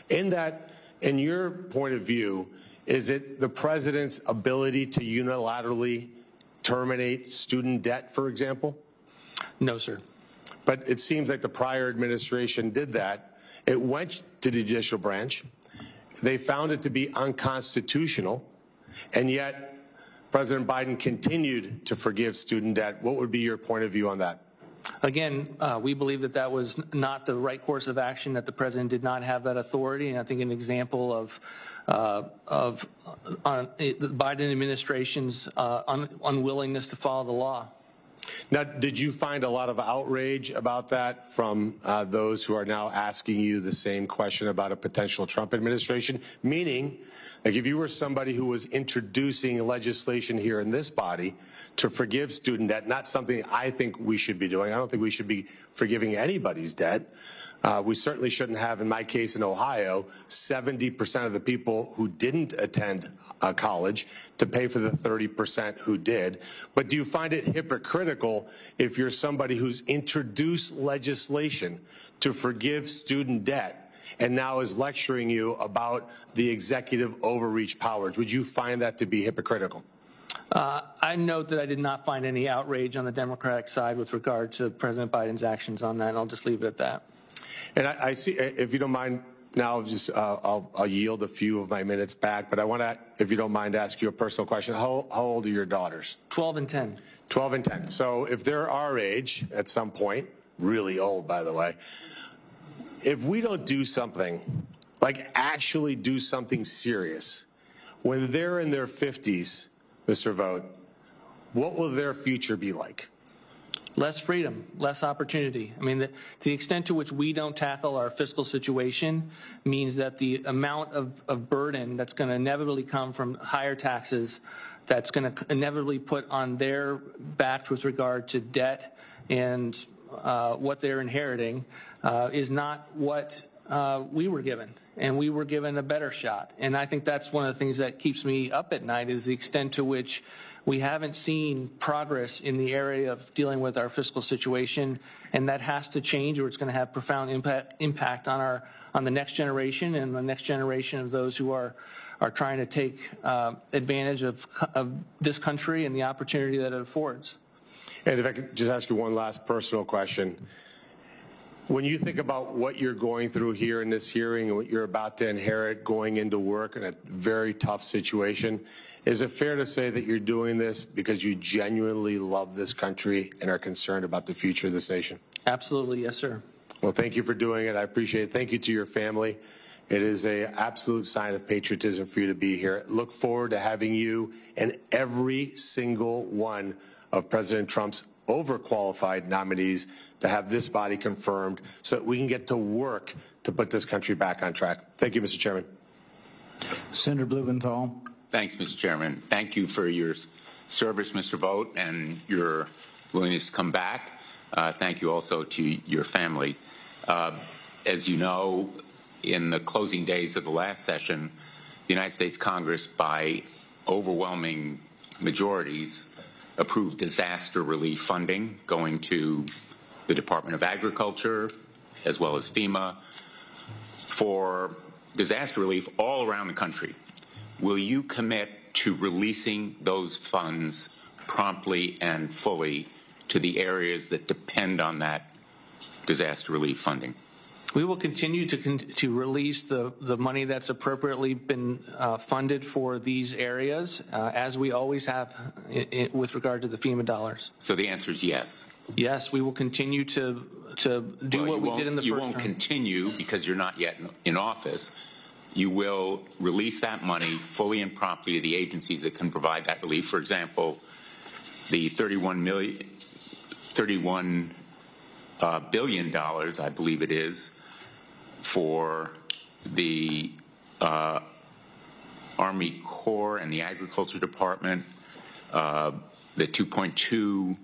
In your point of view, is it the president's ability to unilaterally terminate student debt, for example? No, sir. But it seems like the prior administration did that. It went to the judicial branch. They found it to be unconstitutional, and yet President Biden continued to forgive student debt. What would be your point of view on that? Again, we believe that that was not the right course of action, that the president did not have that authority, and I think an example of the Biden administration's unwillingness to follow the law. Now, did you find a lot of outrage about that from those who are now asking you the same question about a potential Trump administration? Meaning, like if you were somebody who was introducing legislation here in this body to forgive student debt, not something I think we should be doing. I don't think we should be forgiving anybody's debt. We certainly shouldn't have, in my case in Ohio, 70% of the people who didn't attend college to pay for the 30% who did. But do you find it hypocritical if you're somebody who's introduced legislation to forgive student debt and now is lecturing you about the executive overreach powers? Would you find that to be hypocritical? I note that I did not find any outrage on the Democratic side with regard to President Biden's actions on that, and I'll just leave it at that. And I see, if you don't mind, now I'll yield a few of my minutes back, but I want to, if you don't mind, ask you a personal question. How old are your daughters? 12 and 10. 12 and 10. So if they're our age at some point, really old, by the way, if we don't do something, like actually do something serious, when they're in their 50s, Mr. Vought, what will their future be like? Less freedom, less opportunity. I mean, to the extent to which we don't tackle our fiscal situation means that the amount of burden that's going to inevitably come from higher taxes, that's going to inevitably put on their backs with regard to debt and what they're inheriting is not what we were given, and we were given a better shot. And I think that's one of the things that keeps me up at night is the extent to which we haven't seen progress in the area of dealing with our fiscal situation, and that has to change, or it's going to have profound impact on the next generation and the next generation of those who are trying to take advantage of this country and the opportunity that it affords. And if I could just ask you one last personal question. When you think about what you're going through here in this hearing and what you're about to inherit going into work in a very tough situation, is it fair to say that you're doing this because you genuinely love this country and are concerned about the future of this nation? Absolutely, yes, sir. Well, thank you for doing it. I appreciate it. Thank you to your family. It is an absolute sign of patriotism for you to be here. Look forward to having you and every single one of President Trump's overqualified nominees to have this body confirmed so that we can get to work to put this country back on track. Thank you, Mr. Chairman. Senator Blumenthal. Thanks, Mr. Chairman. Thank you for your service, Mr. Vought, and your willingness to come back. Thank you also to your family. As you know, in the closing days of the last session, the United States Congress, by overwhelming majorities, approved disaster relief funding going to the Department of Agriculture as well as FEMA for disaster relief all around the country. Will you commit to releasing those funds promptly and fully to the areas that depend on that disaster relief funding? We will continue to release the money that's appropriately been funded for these areas, as we always have with regard to the FEMA dollars. So the answer is yes. Yes, we will continue to do what we did in the first term. You won't continue because you're not yet in office. You will release that money fully and promptly to the agencies that can provide that relief. For example, the $31 billion, I believe it is, for the Army Corps and the Agriculture Department, the $2.2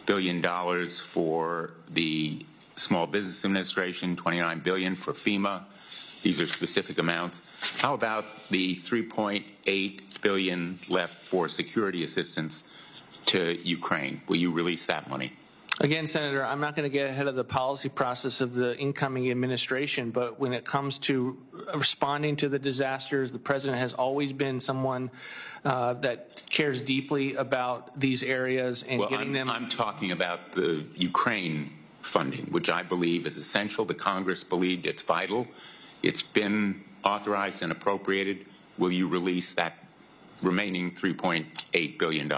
billion for the Small Business Administration, $29 billion for FEMA. These are specific amounts. How about the $3.8 billion left for security assistance to Ukraine? Will you release that money? Again, Senator, I'm not going to get ahead of the policy process of the incoming administration, but when it comes to responding to the disasters, the president has always been someone that cares deeply about these areas and getting them. I'm talking about the Ukraine funding, which I believe is essential. The Congress believed it's vital. It's been authorized and appropriated. Will you release that remaining $3.8 billion?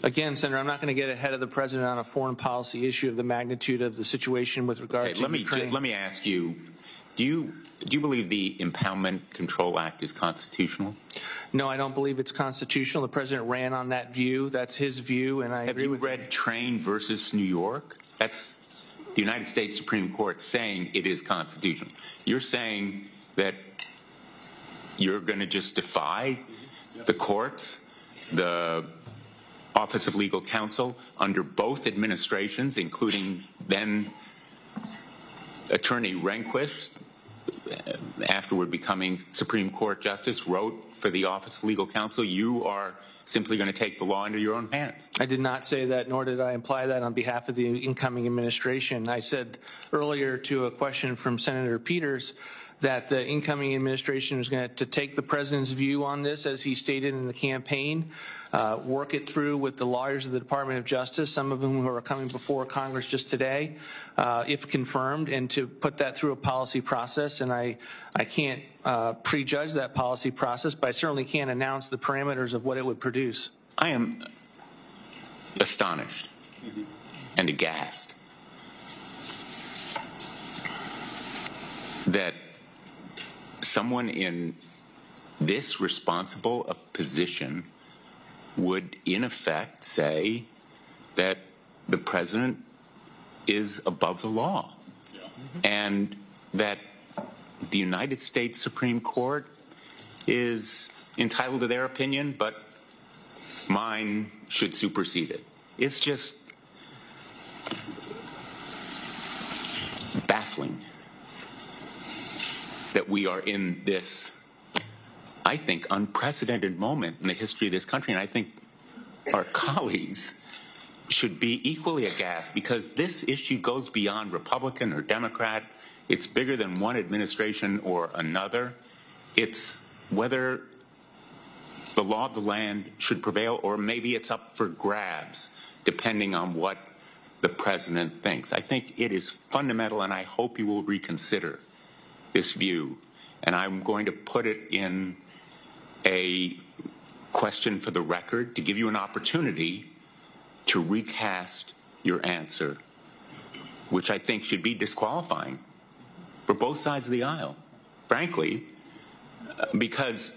Again, Senator, I'm not going to get ahead of the president on a foreign policy issue of the magnitude of the situation with regard to Ukraine. Let me ask you, do you believe the Impoundment Control Act is constitutional? No, I don't believe it's constitutional. The president ran on that view. That's his view, and I agree with Have you read Train versus New York? That's the United States Supreme Court saying it is constitutional. You're saying that you're going to just defy the courts, the Office of Legal Counsel, under both administrations, including then Attorney Rehnquist, afterward becoming Supreme Court Justice, wrote for the Office of Legal Counsel. You are simply going to take the law into your own hands. I did not say that, nor did I imply that on behalf of the incoming administration. I said earlier to a question from Senator Peters that the incoming administration was going to take the president's view on this, as he stated in the campaign, work it through with the lawyers of the Department of Justice, some of whom are coming before Congress just today, if confirmed, and to put that through a policy process. And I can't prejudge that policy process, but I certainly can't announce the parameters of what it would produce. I am astonished and aghast that someone in this responsible a position would, in effect, say that the president is above the law, and that the United States Supreme Court is entitled to their opinion, but mine should supersede it. It's just baffling that we are in this, I think, unprecedented moment in the history of this country. And I think our colleagues should be equally aghast, because this issue goes beyond Republican or Democrat. It's bigger than one administration or another. It's whether the law of the land should prevail, or maybe it's up for grabs, depending on what the president thinks. I think it is fundamental, and I hope you will reconsider this view. And I'm going to put it in a question for the record to give you an opportunity to recast your answer, which I think should be disqualifying for both sides of the aisle, frankly, because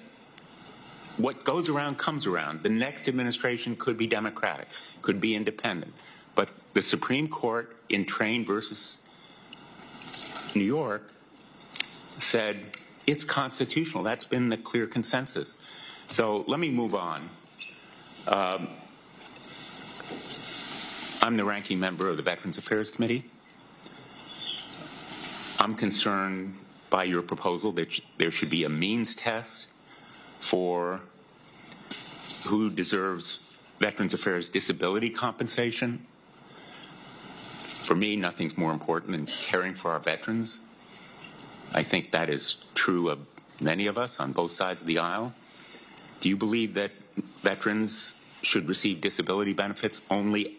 what goes around comes around. The next administration could be Democratic, could be independent, but the Supreme Court in Train versus New York said it's constitutional. That's been the clear consensus. So let me move on. I'm the ranking member of the Veterans Affairs Committee. I'm concerned by your proposal that there should be a means test for who deserves Veterans Affairs disability compensation. For me, nothing's more important than caring for our veterans. I think that is true of many of us on both sides of the aisle. Do you believe that veterans should receive disability benefits only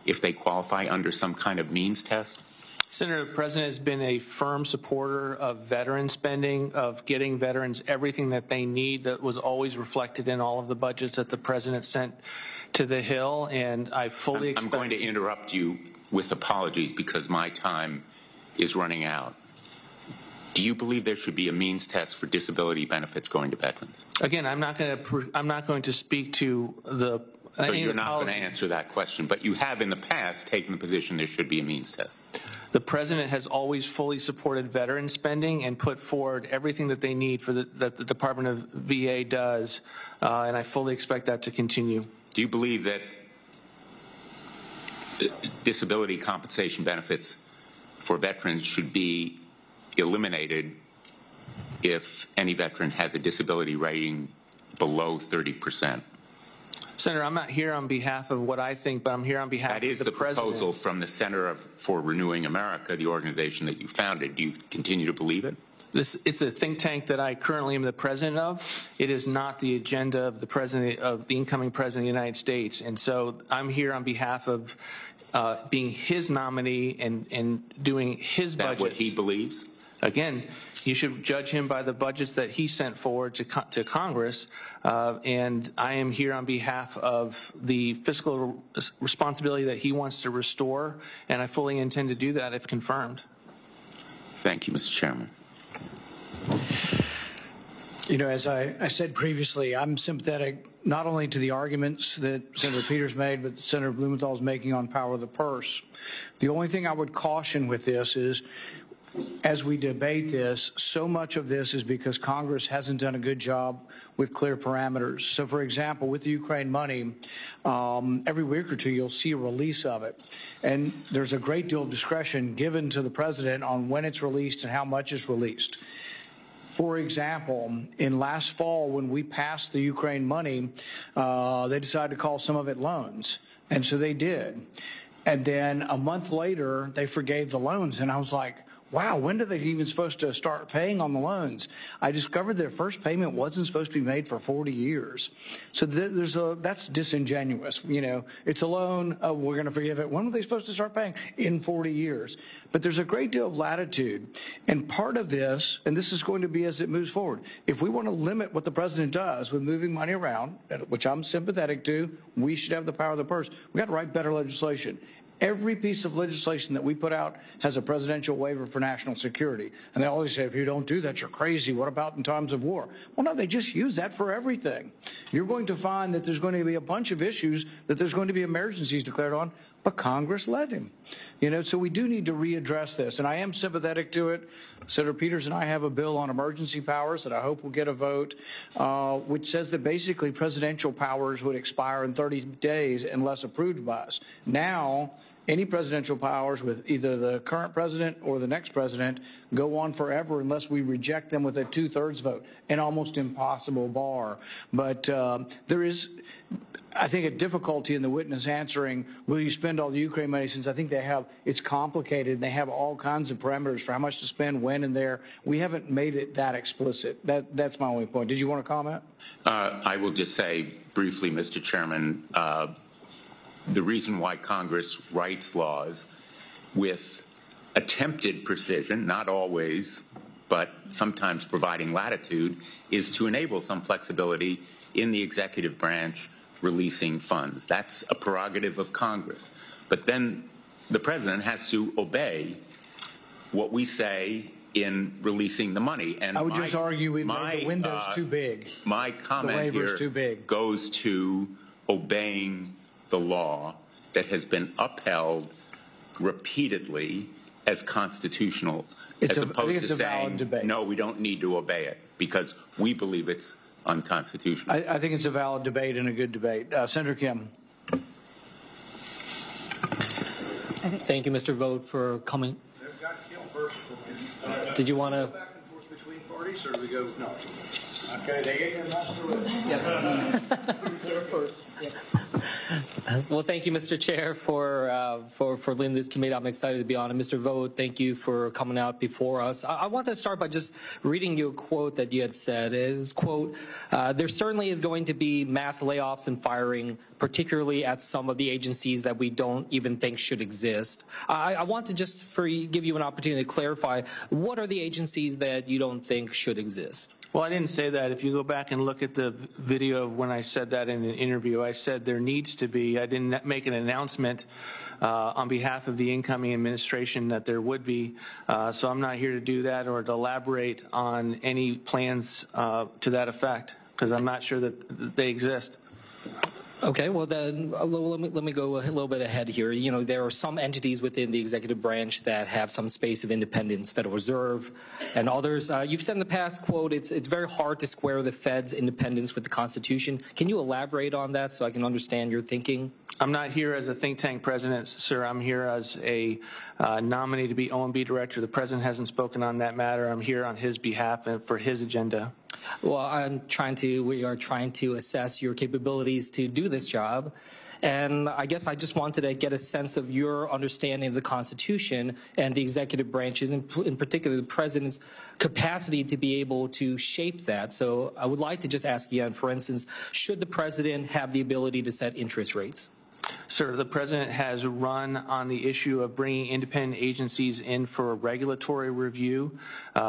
if they qualify under some kind of means test? Senator, the president has been a firm supporter of veteran spending, of getting veterans everything that they need. That was always reflected in all of the budgets that the president sent to the Hill, and I fully expect— I'm going to interrupt you with apologies because my time is running out. Do you believe there should be a means test for disability benefits going to veterans? Again, I'm not going to speak to the So you're not going to answer that question, but you have in the past taken the position there should be a means test. The President has always fully supported veteran spending and put forward everything that they need for that the Department of VA does, and I fully expect that to continue. Do you believe that disability compensation benefits for veterans should be eliminated if any veteran has a disability rating below 30%? Senator, I'm not here on behalf of what I think, but I'm here on behalf of the President. That is the proposal from the Center for Renewing America, the organization that you founded. Do you continue to believe it? It's a think tank that I currently am the president of. It is not the agenda of the president, of the incoming president of the United States. And so I'm here on behalf of being his nominee and doing his budget. Is that what he believes? Again, you should judge him by the budgets that he sent forward to Congress, and I am here on behalf of the fiscal responsibility that he wants to restore, and I fully intend to do that if confirmed. Thank you, Mr. Chairman. You know, as I said previously, I'm sympathetic not only to the arguments that Senator Peters made, but Senator Blumenthal is making on power of the purse. The only thing I would caution with this is, as we debate this, so much of this is because Congress hasn't done a good job with clear parameters. So, for example, with the Ukraine money, every week or two you'll see a release of it. And there's a great deal of discretion given to the president on when it's released and how much is released. For example, in last fall when we passed the Ukraine money, they decided to call some of it loans. And so they did. And then a month later, they forgave the loans. And I was like, wow, when are they even supposed to start paying on the loans? I discovered their first payment wasn't supposed to be made for 40 years. So that's disingenuous. You know, it's a loan, we're going to forgive it. When are they supposed to start paying? In 40 years. But there's a great deal of latitude. And part of this, and this is going to be as it moves forward, if we want to limit what the president does with moving money around, which I'm sympathetic to, we should have the power of the purse. We've got to write better legislation. Every piece of legislation that we put out has a presidential waiver for national security. And they always say, if you don't do that, you're crazy. What about in times of war? Well, no, they just use that for everything. You're going to find that there's going to be a bunch of issues that there's going to be emergencies declared on, but Congress let him. You know, so we do need to readdress this. And I am sympathetic to it. Senator Peters and I have a bill on emergency powers that I hope will get a vote, which says that basically presidential powers would expire in 30 days unless approved by us. Now, any presidential powers with either the current president or the next president go on forever unless we reject them with a 2/3 vote, an almost impossible bar. But there is, I think, a difficulty in the witness answering, will you spend all the Ukraine money, since I think they have, it's complicated. They have all kinds of parameters for how much to spend, when, and there. We haven't made it that explicit. That's my only point. Did you want to comment? I will just say briefly, Mr. Chairman, the reason why Congress writes laws with attempted precision, not always, but sometimes providing latitude, is to enable some flexibility in the executive branch releasing funds. That's a prerogative of Congress. But then the president has to obey what we say in releasing the money. And I would just argue we made the windows too big. My comment here goes to obeying the law that has been upheld repeatedly as constitutional, as opposed to saying, no, we don't need to obey it because we believe it's unconstitutional. I think it's a valid debate and a good debate. Senator Kim. Thank you, Mr. Vought, for coming. Did you want to? Back and forth between parties, or do we go? No. Okay, they get your master list. Yeah. Well, thank you, Mr. Chair, for leading this committee. I'm excited to be on it. Mr. Vought, thank you for coming out before us. I want to start by just reading you a quote that you had said. It is, quote, there certainly is going to be mass layoffs and firing, particularly at some of the agencies that we don't even think should exist. I want to just give you an opportunity to clarify, what are the agencies that you don't think should exist? Well, I didn't say that. If you go back and look at the video of when I said that in an interview, I said there needs to be, I didn't make an announcement on behalf of the incoming administration that there would be. So I'm not here to do that or to elaborate on any plans to that effect, because I'm not sure that they exist. Okay, well then let me go a little bit ahead here. You know, there are some entities within the executive branch that have some space of independence, Federal Reserve and others. You've said in the past, quote, it's very hard to square the Fed's independence with the Constitution. Can you elaborate on that so I can understand your thinking? I'm not here as a think tank president, sir. I'm here as a nominee to be OMB director. The president hasn't spoken on that matter. I'm here on his behalf and for his agenda. Well, we are trying to assess your capabilities to do this job. And I guess I just wanted to get a sense of your understanding of the Constitution and the executive branches, in particular the president's capacity to be able to shape that. So I would like to just ask again, for instance, should the president have the ability to set interest rates? Sir, the president has run on the issue of bringing independent agencies in for a regulatory review.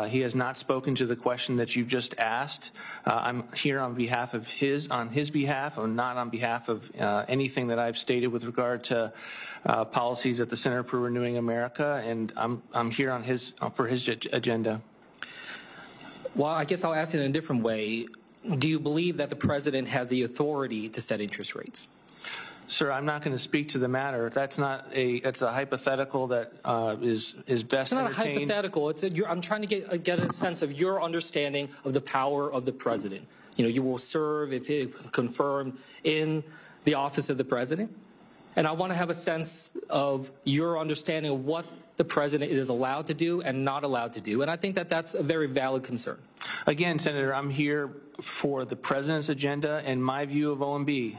He has not spoken to the question that you just asked. I'm here on his behalf. I'm not on behalf of anything that I've stated with regard to policies at the Center for Renewing America, and I'm here on for his agenda. Well, I guess I'll ask it in a different way. Do you believe that the president has the authority to set interest rates? Sir, I'm not going to speak to the matter. That's a hypothetical that is best entertained. It's not a hypothetical. I'm trying to get a sense of your understanding of the power of the president. You know, you will serve, if confirmed, in the office of the president. And I want to have a sense of your understanding of what the president is allowed to do and not allowed to do. And I think that that's a very valid concern. Again, Senator, I'm here for the president's agenda, and my view of OMB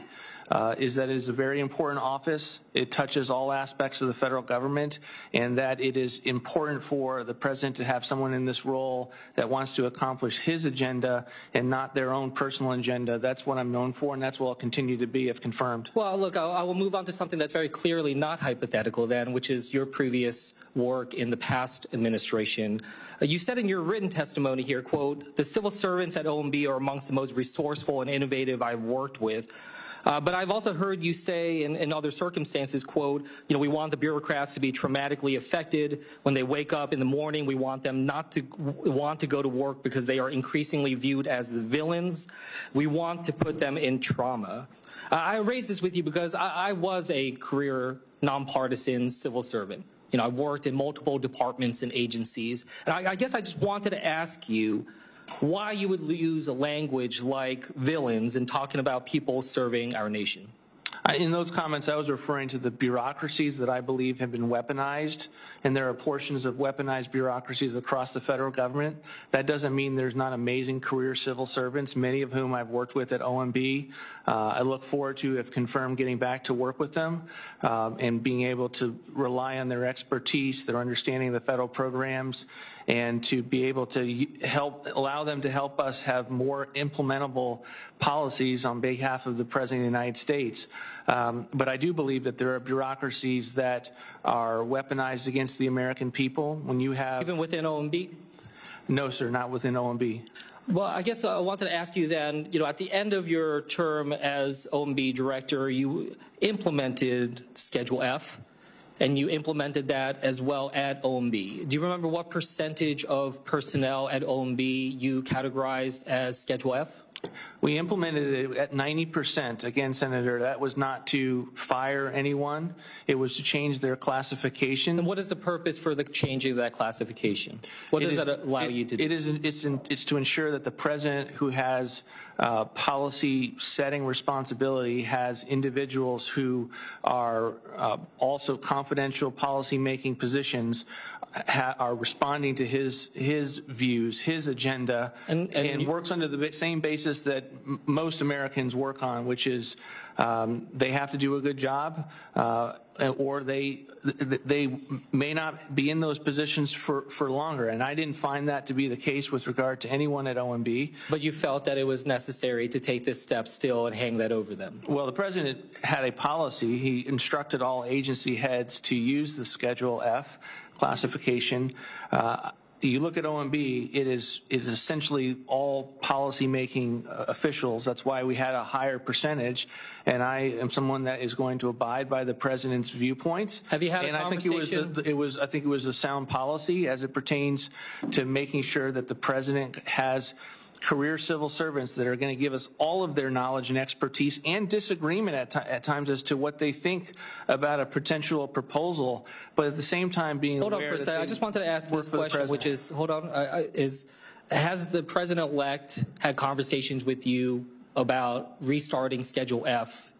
is that it is a very important office. It touches all aspects of the federal government, and that it is important for the president to have someone in this role that wants to accomplish his agenda and not their own personal agenda. That's what I'm known for, and that's what I'll continue to be if confirmed. Well, look, I will move on to something that's very clearly not hypothetical then, which is your previous work in the past administration. You said in your written testimony here, quote, "The civil servants at OMB are amongst the most resourceful and innovative I've worked with." But I've also heard you say in other circumstances, quote, you know, we want the bureaucrats to be traumatically affected. When they wake up in the morning, we want them not to want to go to work because they are increasingly viewed as the villains. We want to put them in trauma. I raise this with you because I was a career nonpartisan civil servant. You know, I worked in multiple departments and agencies. And I guess I just wanted to ask you why you would use a language like villains in talking about people serving our nation. In those comments, I was referring to the bureaucracies that I believe have been weaponized, and there are portions of weaponized bureaucracies across the federal government. That doesn't mean there's not amazing career civil servants, many of whom I've worked with at OMB. I look forward to, if confirmed, getting back to work with them and being able to rely on their expertise, their understanding of the federal programs, and to be able to allow them to help us have more implementable policies on behalf of the President of the United States. But I do believe that there are bureaucracies that are weaponized against the American people. When you have... Even within OMB? No, sir, not within OMB. Well, I guess I wanted to ask you then, you know, at the end of your term as OMB director, you implemented Schedule F, and you implemented that as well at OMB. Do you remember what percentage of personnel at OMB you categorized as Schedule F? We implemented it at 90%. Again, Senator, that was not to fire anyone. It was to change their classification. And what is the purpose for the changing of that classification? What does that allow you to do? It's to ensure that the president, who has policy setting responsibility, has individuals who are also confidential policy making positions, are responding to his views, his agenda, and works under the same basis that most Americans work on, which is they have to do a good job, or they may not be in those positions for longer. And I didn't find that to be the case with regard to anyone at OMB. But you felt that it was necessary to take this step still and hang that over them? Well, the president had a policy. He instructed all agency heads to use the Schedule F classification. You look at OMB, it is essentially all policy-making officials. That's why we had a higher percentage, and I am someone that is going to abide by the president's viewpoints. Have you had a conversation? I think it was a sound policy as it pertains to making sure that the president has career civil servants that are going to give us all of their knowledge and expertise and disagreement at times as to what they think about a potential proposal, but at the same time being Hold on aware for a second. I just wanted to ask this question, which is, hold on, has the president-elect had conversations with you about restarting Schedule F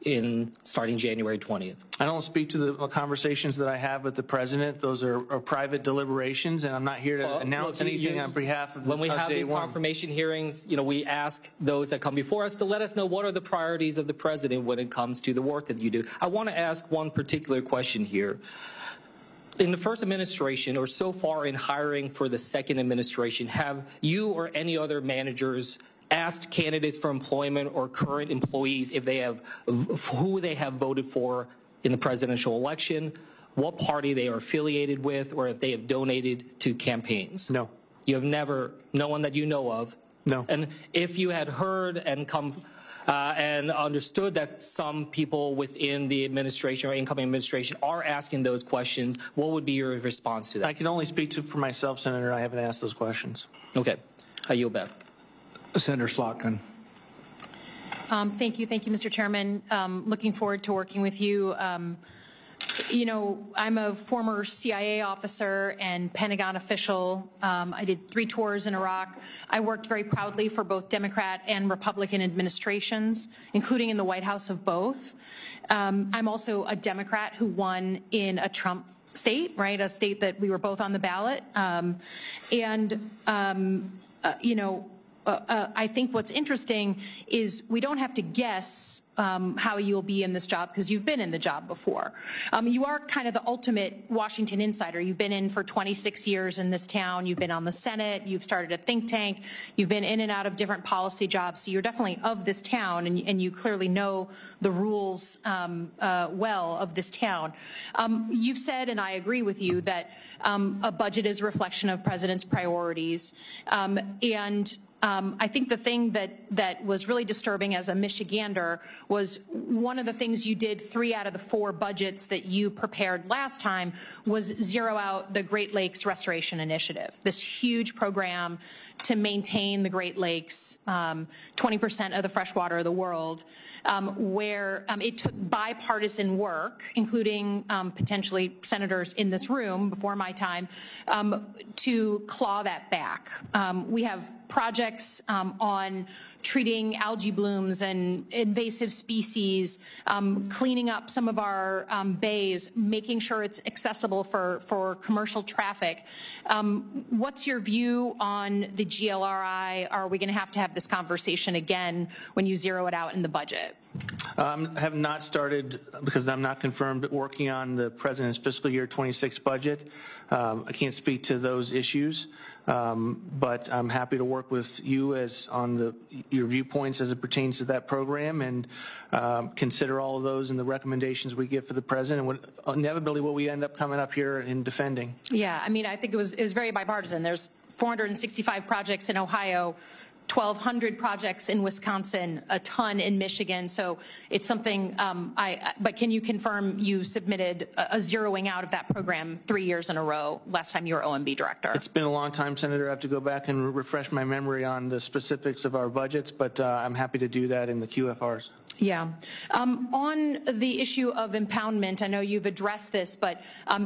starting January 20th? I don't speak to the conversations that I have with the president. Those are private deliberations, and I'm not here to announce anything on behalf of When we have these confirmation hearings, we ask those that come before us to let us know what are the priorities of the president when it comes to the work that you do. I want to ask one particular question here. In the first administration, or so far in hiring for the second administration, have you or any other managers asked candidates for employment or current employees if they have who they have voted for in the presidential election, what party they are affiliated with, or if they have donated to campaigns? No. You have never, no one that you know of? No. And if you had heard and and understood that some people within the administration or incoming administration are asking those questions, what would be your response to that? I can only speak for myself, Senator. I haven't asked those questions. Okay. I yield back. Senator Slotkin. Thank you, Mr. Chairman. Looking forward to working with you. I'm a former CIA officer and Pentagon official. I did 3 tours in Iraq. I worked very proudly for both Democrat and Republican administrations, including in the White House of both. I'm also a Democrat who won in a Trump state, right? A state that we were both on the ballot. I think what's interesting is we don't have to guess how you'll be in this job because you've been in the job before. You are kind of the ultimate Washington insider. You've been in for 26 years in this town. You've been on the Senate. You've started a think tank. You've been in and out of different policy jobs. So you're definitely of this town, and you clearly know the rules well of this town. You've said, and I agree with you, that a budget is a reflection of president's priorities. I think the thing that was really disturbing as a Michigander was one of the things you did 3 out of the 4 budgets that you prepared last time was zero out the Great Lakes Restoration Initiative, this huge program to maintain the Great Lakes, 20% of the freshwater of the world, where it took bipartisan work, including potentially senators in this room before my time, to claw that back. We have projects on treating algae blooms and invasive species, cleaning up some of our bays, making sure it's accessible for commercial traffic. What's your view on the GLRI? Are we going to have this conversation again when you zero it out in the budget? Have not started, because I'm not confirmed, working on the president's fiscal year 26 budget. I can't speak to those issues, but I'm happy to work with you on your viewpoints as it pertains to that program, and consider all of those and the recommendations we give for the president, and inevitably what we end up coming up here in defending. Yeah, I mean, I think it was very bipartisan. There's 465 projects in Ohio, 1,200 projects in Wisconsin, a ton in Michigan. So it's something, but can you confirm you submitted a zeroing out of that program 3 years in a row last time you were OMB director? It's been a long time, Senator. I have to go back and refresh my memory on the specifics of our budgets, but I'm happy to do that in the QFRs. Yeah. On the issue of impoundment, I know you've addressed this, but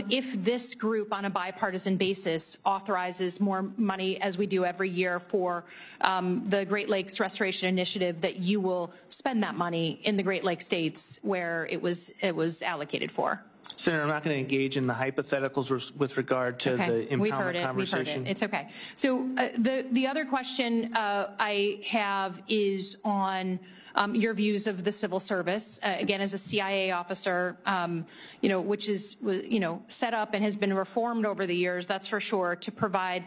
if this group on a bipartisan basis authorizes more money, as we do every year, for the Great Lakes Restoration Initiative, that you will spend that money in the Great Lakes states where it was allocated for? Senator, I'm not going to engage in the hypotheticals with regard to the impoundment conversation. We've heard it. It's okay. So the other question I have is on your views of the civil service, again, as a CIA officer, which is, set up and has been reformed over the years, that's for sure, to provide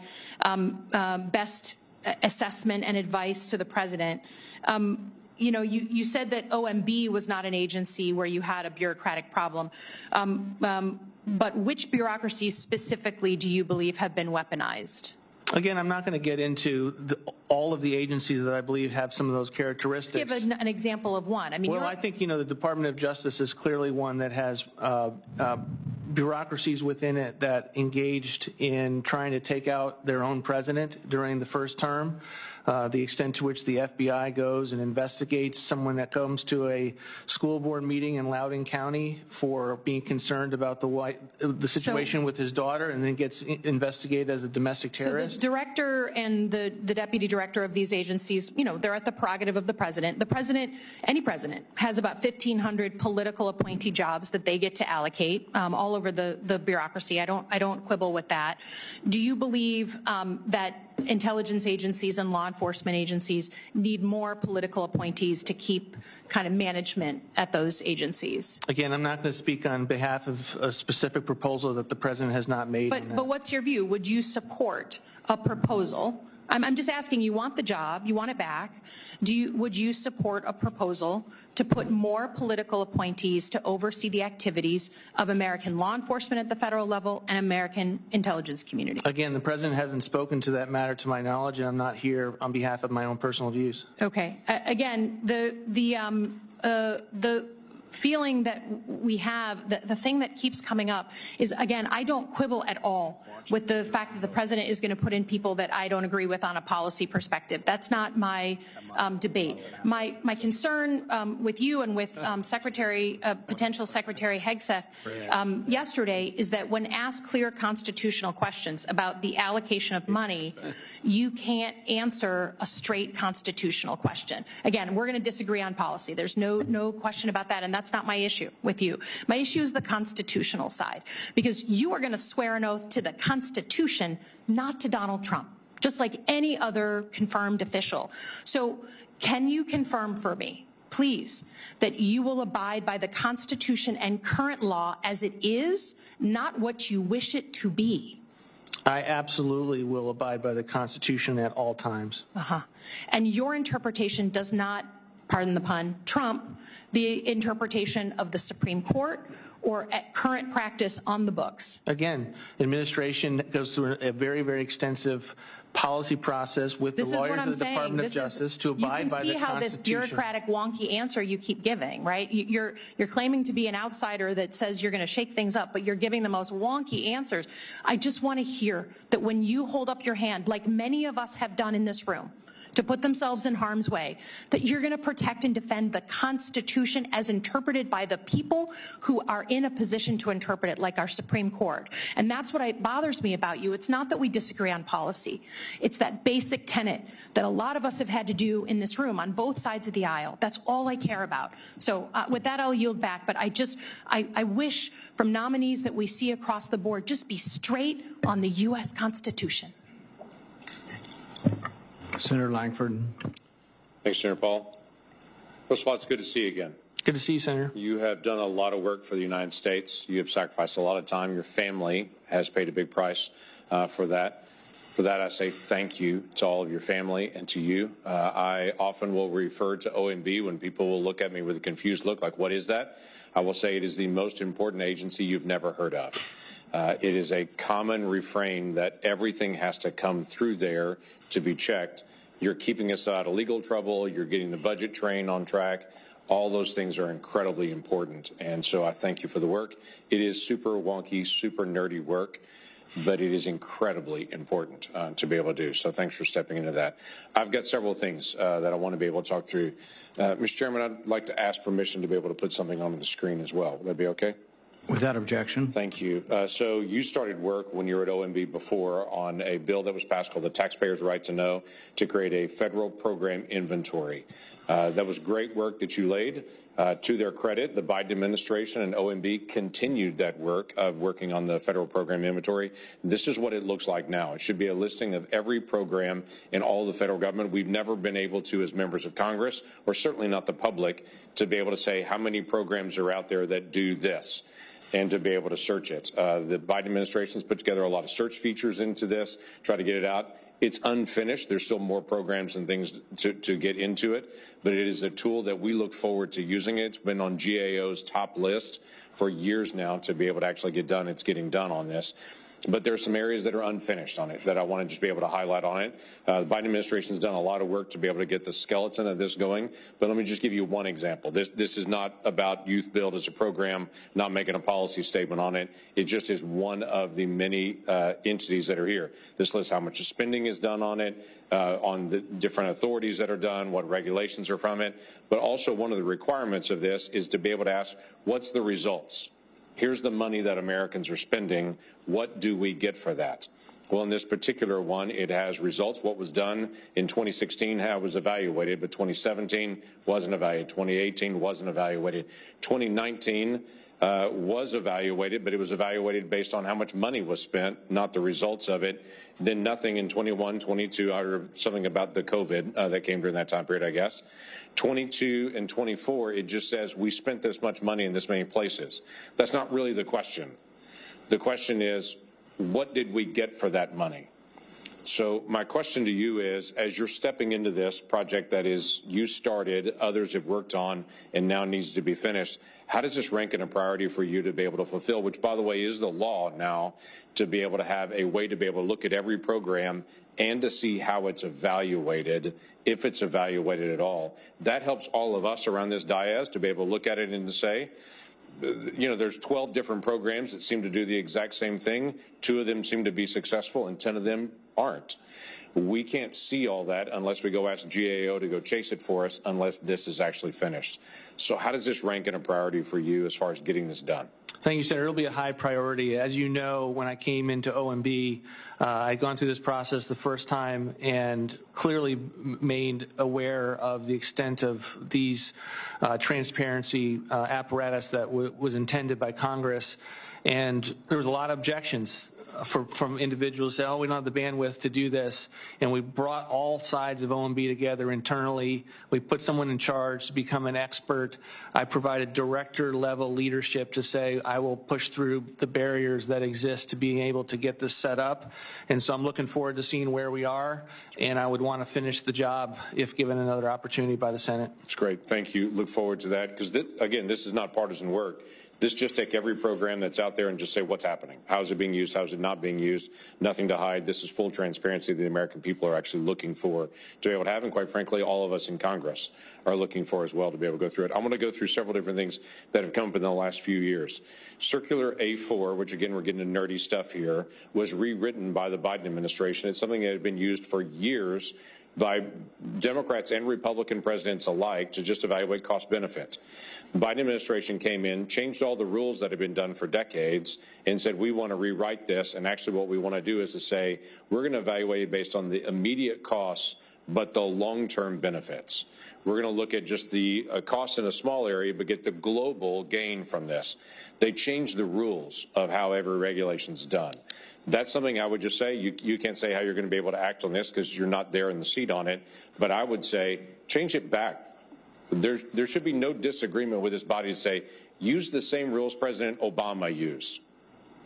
best assessment and advice to the president. You said that OMB was not an agency where you had a bureaucratic problem, but which bureaucracies specifically do you believe have been weaponized? Again, I'm not going to get into all of the agencies that I believe have some of those characteristics. Just give an example of one. I mean, well, I think, the Department of Justice is clearly one that has bureaucracies within it that engaged in trying to take out their own president during the first term. The extent to which the FBI goes and investigates someone that comes to a school board meeting in Loudoun County for being concerned about the situation with his daughter, and then gets investigated as a domestic terrorist. So the director and the deputy director of these agencies, you know, they're at the prerogative of the president. The president, any president, has about 1,500 political appointee jobs that they get to allocate all over the bureaucracy. I don't quibble with that. Do you believe that intelligence agencies and law enforcement agencies need more political appointees to keep kind of management at those agencies? Again, I'm not going to speak on behalf of a specific proposal that the president has not made. But what's your view? Would you support a proposal? I'm just asking, you want the job, you want it back. Would you support a proposal to put more political appointees to oversee the activities of American law enforcement at the federal level and American intelligence community? Again, the president hasn't spoken to that matter to my knowledge, and I'm not here on behalf of my own personal views. Okay. Again, the feeling that we have, the thing that keeps coming up is, again, I don't quibble at all with the fact that the president is going to put in people that I don't agree with on a policy perspective. That's not my debate. My concern with you and with potential Secretary Hegseth yesterday is that when asked clear constitutional questions about the allocation of money, you can't answer a straight constitutional question. Again, we're going to disagree on policy. There's no question about that, and that's not my issue with you. My issue is the constitutional side, because you are going to swear an oath to the Constitution, not to Donald Trump, just like any other confirmed official. So can you confirm for me, please, that you will abide by the Constitution and current law as it is, not what you wish it to be? I absolutely will abide by the Constitution at all times. And your interpretation does not, pardon the pun, trump the interpretation of the Supreme Court or at current practice on the books? Again, administration goes through a very, very extensive policy process with the lawyers of the Department of Justice to abide by the Constitution. You can see how this bureaucratic, wonky answer you keep giving, right? You're claiming to be an outsider that says you're going to shake things up, but you're giving the most wonky answers. I just want to hear that when you hold up your hand, like many of us have done in this room, to put themselves in harm's way, that you're going to protect and defend the Constitution as interpreted by the people who are in a position to interpret it, like our Supreme Court. And that's what bothers me about you. It's not that we disagree on policy. It's that basic tenet that a lot of us have had to do in this room on both sides of the aisle. That's all I care about. So with that, I'll yield back. But I wish from nominees that we see across the board, just be straight on the U.S. Constitution. Senator Langford. Thanks, Senator Paul. First of all, it's good to see you again. Good to see you, Senator. You have done a lot of work for the United States. You have sacrificed a lot of time. Your family has paid a big price for that. For that, I say thank you to all of your family and to you. I often will refer to OMB when people will look at me with a confused look, like, what is that? I will say it is the most important agency you've never heard of. It is a common refrain that everything has to come through there to be checked. You're keeping us out of legal trouble. You're getting the budget train on track. All those things are incredibly important. And so I thank you for the work. It is super wonky, super nerdy work, but it is incredibly important to be able to do. So thanks for stepping into that. I've got several things that I want to be able to talk through. Mr. Chairman, I'd like to ask permission to be able to put something onto the screen as well. Would that be okay? Without objection. Thank you. So you started work when you were at OMB before on a bill that was passed called the Taxpayers' Right to Know, to create a federal program inventory. That was great work that you laid. To their credit, the Biden administration and OMB continued that work of working on the federal program inventory. This is what it looks like now. It should be a listing of every program in all the federal government. We've never been able to, as members of Congress, or certainly not the public, to be able to say how many programs are out there that do this, and to be able to search it. The Biden administration has put together a lot of search features into this, try to get it out. It's unfinished. There's still more programs and things to get into it, but it is a tool that we look forward to using. It's been on GAO's top list for years now to be able to actually get done. It's getting done on this. But there are some areas that are unfinished on it that I want to just be able to highlight on it. The Biden administration has done a lot of work to be able to get the skeleton of this going. But let me just give you one example. This is not about Youth Build as a program, not making a policy statement on it. It just is one of the many entities that are here. This lists how much spending is done on it, on the different authorities that are done, what regulations are from it. But also one of the requirements of this is to be able to ask, what's the results? Here's the money that Americans are spending. What do we get for that? Well, in this particular one, it has results. What was done in 2016, how it was evaluated, but 2017 wasn't evaluated. 2018 wasn't evaluated. 2019 was evaluated, but it was evaluated based on how much money was spent, not the results of it. Then nothing in 21, 22, or something about the COVID that came during that time period, I guess. 22 and 24, it just says we spent this much money in this many places. That's not really the question. The question is, what did we get for that money? So my question to you is, as you're stepping into this project that is you started, others have worked on, and now needs to be finished, how does this rank in a priority for you to be able to fulfill, which, by the way, is the law now, to be able to have a way to be able to look at every program and to see how it's evaluated, if it's evaluated at all. That helps all of us around this dais to be able to look at it and to say, you know, there's 12 different programs that seem to do the exact same thing. 2 of them seem to be successful and 10 of them aren't. We can't see all that unless we go ask GAO to go chase it for us, unless this is actually finished. So how does this rank in a priority for you as far as getting this done? Thank you, Senator. It'll be a high priority. As you know, when I came into OMB, I'd gone through this process the first time and clearly made aware of the extent of these transparency apparatus that was intended by Congress. And there was a lot of objections from individuals who said, oh, we don't have the bandwidth to do this. And we brought all sides of OMB together internally. We put someone in charge to become an expert. I provided director-level leadership to say, I will push through the barriers that exist to being able to get this set up. And so I'm looking forward to seeing where we are, and I would want to finish the job if given another opportunity by the Senate. That's great. Thank you. Look forward to that, because, again, this is not partisan work. This just take every program that's out there and just say what's happening. How is it being used? How is it not being used? Nothing to hide. This is full transparency that the American people are actually looking for to be able to have, and quite frankly, all of us in Congress are looking for as well to be able to go through it. I'm going to go through several different things that have come up in the last few years. Circular A4, which again, we're getting into nerdy stuff here, was rewritten by the Biden administration. It's something that had been used for years by Democrats and Republican presidents alike to just evaluate cost benefit. The Biden administration came in, changed all the rules that had been done for decades, and said, we want to rewrite this. And actually what we want to do is to say, we're going to evaluate it based on the immediate costs, but the long-term benefits. We're going to look at just the costs in a small area, but get the global gain from this. They changed the rules of how every regulation is done. That's something I would just say. You can't say how you're going to be able to act on this because you're not there in the seat on it. But I would say change it back. There should be no disagreement with this body to say use the same rules President Obama used.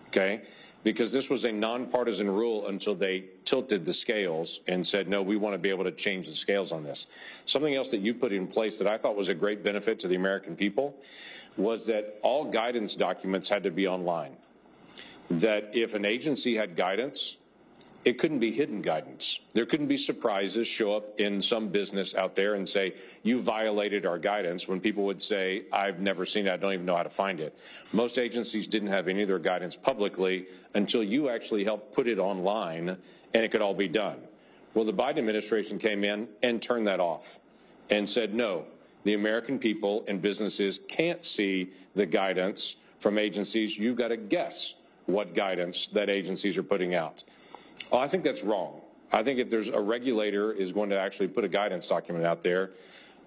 Okay? Because this was a nonpartisan rule until they tilted the scales and said, no, we want to be able to change the scales on this. Something else that you put in place that I thought was a great benefit to the American people was that all guidance documents had to be online. That if an agency had guidance, it couldn't be hidden guidance. There couldn't be surprises show up in some business out there and say, you violated our guidance, when people would say, I've never seen it, I don't even know how to find it. Most agencies didn't have any of their guidance publicly until you actually helped put it online and it could all be done. Well, the Biden administration came in and turned that off and said, no, the American people and businesses can't see the guidance from agencies. You've got to guess what guidance that agencies are putting out. Well, I think that's wrong. I think if there's a regulator is going to actually put a guidance document out there,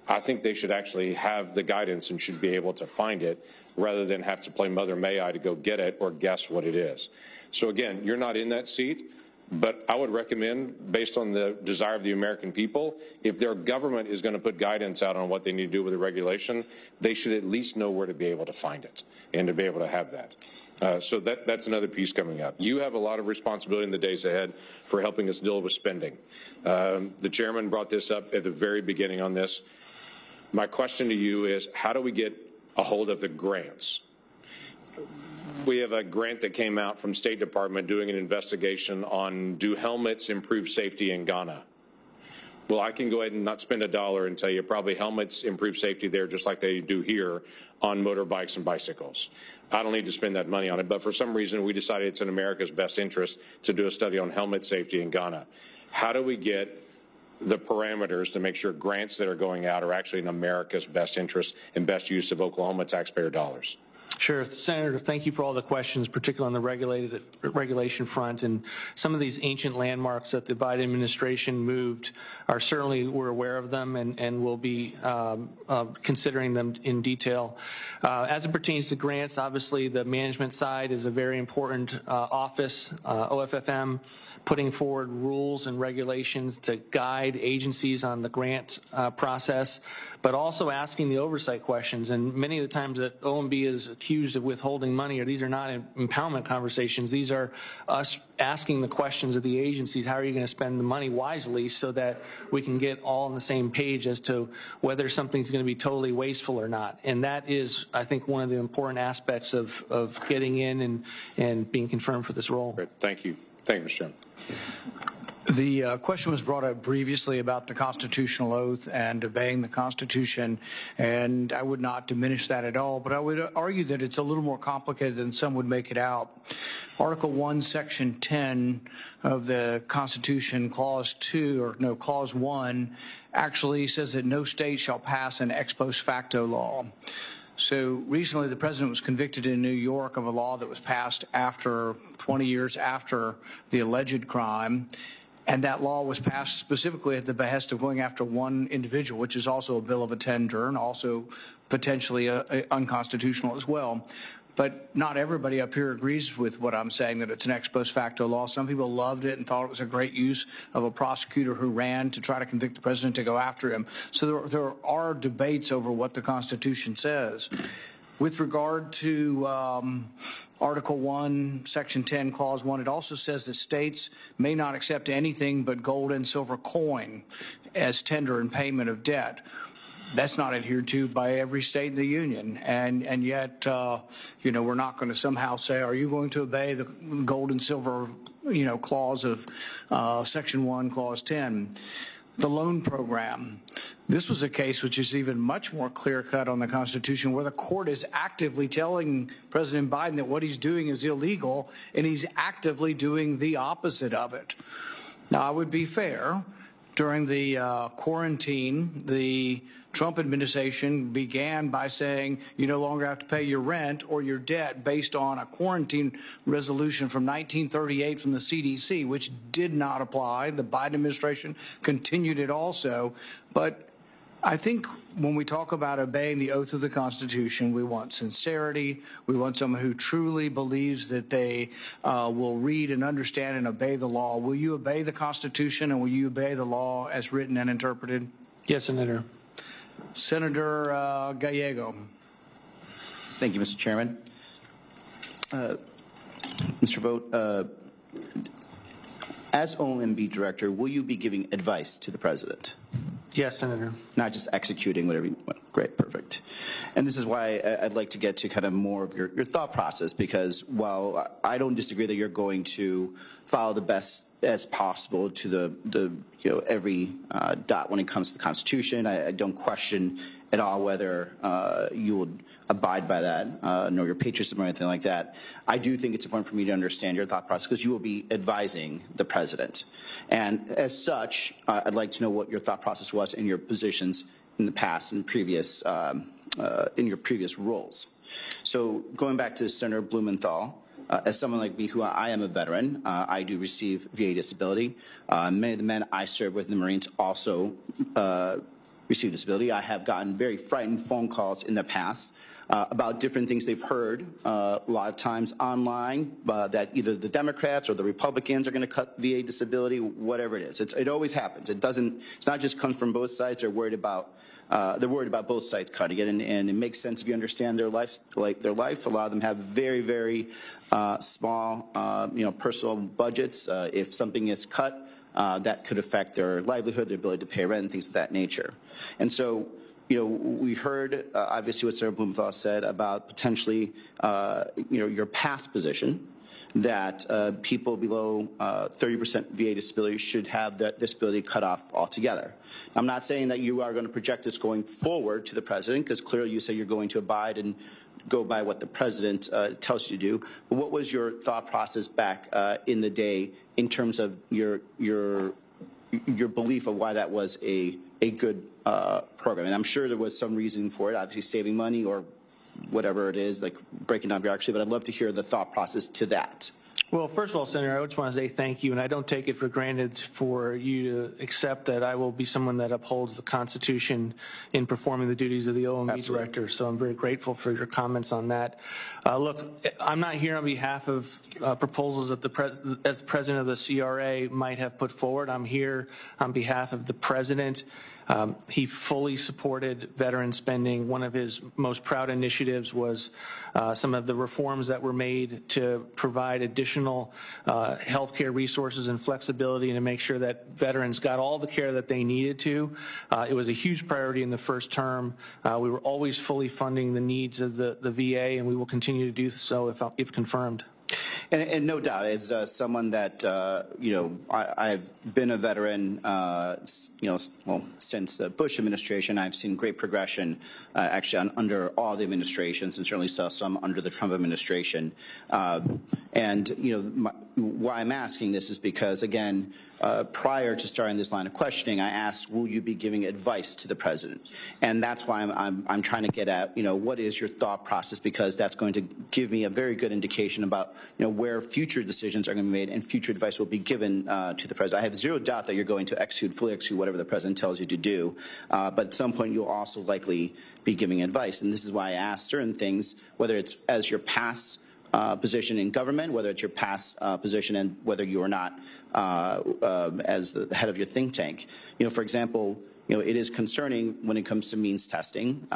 I think they should actually have the guidance and should be able to find it rather than have to play Mother May I to go get it or guess what it is. So again, you're not in that seat. But I would recommend, based on the desire of the American people, if their government is going to put guidance out on what they need to do with the regulation, they should at least know where to be able to find it and to be able to have that. So that's another piece coming up. You have a lot of responsibility in the days ahead for helping us deal with spending. The chairman brought this up at the very beginning on this. My question to you is, how do we get a hold of the grants? we have a grant that came out from State Department doing an investigation on, do helmets improve safety in Ghana? Well, I can go ahead and not spend $1 and tell you probably helmets improve safety there just like they do here on motorbikes and bicycles. I don't need to spend that money on it, but for some reason we decided it's in America's best interest to do a study on helmet safety in Ghana. How do we get the parameters to make sure grants that are going out are actually in America's best interest and best use of Oklahoma taxpayer dollars? Sure. Senator, thank you for all the questions, particularly on the regulation front. And some of these ancient landmarks that the Biden administration moved are certainly, we're aware of them and will be considering them in detail. As it pertains to grants, obviously the management side is a very important office, OFFM, putting forward rules and regulations to guide agencies on the grant process, but also asking the oversight questions. And many of the times that OMB is accused of withholding money, or these are not impoundment conversations. These are us asking the questions of the agencies, how are you going to spend the money wisely so that we can get all on the same page as to whether something's going to be totally wasteful or not. And that is, I think, one of the important aspects of getting in and being confirmed for this role. Great. Thank you. Thank you, Mr. Chairman. The question was brought up previously about the constitutional oath and obeying the Constitution, and I would not diminish that at all, but I would argue that it's a little more complicated than some would make it out. Article 1, Section 10 of the Constitution, Clause 1, actually says that no state shall pass an ex post facto law. So recently the president was convicted in New York of a law that was passed after 20 years after the alleged crime. And that law was passed specifically at the behest of going after one individual, which is also a bill of attainder and also potentially unconstitutional as well. But not everybody up here agrees with what I'm saying, that it's an ex post facto law. Some people loved it and thought it was a great use of a prosecutor who ran to try to convict the president to go after him. So there are debates over what the Constitution says. With regard to Article 1, Section 10, Clause 1, it also says that states may not accept anything but gold and silver coin as tender in payment of debt. That's not adhered to by every state in the union, and yet, we're not going to somehow say, are you going to obey the gold and silver, clause of Section 1, Clause 10? The loan program. This was a case which is even much more clear-cut on the Constitution, where the court is actively telling President Biden that what he's doing is illegal, and he's actively doing the opposite of it. Now, I would be fair. During the quarantine, the Trump administration began by saying you no longer have to pay your rent or your debt based on a quarantine resolution from 1938 from the CDC, which did not apply. The Biden administration continued it also. But I think when we talk about obeying the oath of the Constitution, we want sincerity. We want someone who truly believes that they will read and understand and obey the law. Will you obey the Constitution, and will you obey the law as written and interpreted? Yes, Senator. Senator Gallego. Thank you, Mr. Chairman. Mr. Vought, as OMB Director, will you be giving advice to the President? Yes, Senator. Not just executing whatever you want. Great, perfect. And this is why I'd like to get to kind of more of your thought process, because while I don't disagree that you're going to follow the best as possible to the every dot when it comes to the Constitution, I don't question at all whether you would abide by that, nor your patriotism or anything like that. I do think it's important for me to understand your thought process, because you will be advising the president. And as such, I'd like to know what your thought process was in your positions in the past and previous, in your previous roles. So going back to Senator Blumenthal, as someone like me, who I am a veteran, I do receive VA disability. Many of the men I serve with in the Marines also receive disability. I have gotten very frightened phone calls in the past about different things they've heard a lot of times online, that either the Democrats or the Republicans are going to cut VA disability, whatever it is. It always happens. It's not just comes from both sides. They're worried about both sides cutting it, and it makes sense if you understand their life. A lot of them have very, very small, personal budgets. If something is cut, that could affect their livelihood, their ability to pay rent, and things of that nature. And so we heard obviously what Sarah Blumenthal said about potentially, your past position that people below 30% VA disability should have that disability cut off altogether. I'm not saying that you are going to project this going forward to the president, because clearly you say you're going to abide and go by what the president tells you to do. But what was your thought process back in the day in terms of your belief of why that was a good program? And I'm sure there was some reason for it, obviously saving money or whatever it is, like breaking down bureaucracy, but I'd love to hear the thought process to that. Well, first of all, Senator, I just want to say thank you, and I don't take it for granted for you to accept that I will be someone that upholds the Constitution in performing the duties of the OMB director, so I'm very grateful for your comments on that. Look, I'm not here on behalf of proposals that as president of the CRA might have put forward. I'm here on behalf of the president. He fully supported veteran spending. One of his most proud initiatives was some of the reforms that were made to provide additional health care resources and flexibility and to make sure that veterans got all the care that they needed to. It was a huge priority in the first term. We were always fully funding the needs of the VA, and we will continue to do so if confirmed. And no doubt, as someone that, I've been a veteran, since the Bush administration. I've seen great progression, actually, under all the administrations, and certainly saw some under the Trump administration. Why I'm asking this is because, again, prior to starting this line of questioning, I asked, will you be giving advice to the president? And that's why I'm trying to get at, what is your thought process? Because that's going to give me a very good indication about, where future decisions are going to be made and future advice will be given to the president. I have zero doubt that you're going to fully execute whatever the president tells you to do. But at some point, you'll also likely be giving advice. And this is why I asked certain things, whether it's as your past position in government, whether it's your past position, and whether you are not as the head of your think tank. For example, it is concerning when it comes to means testing.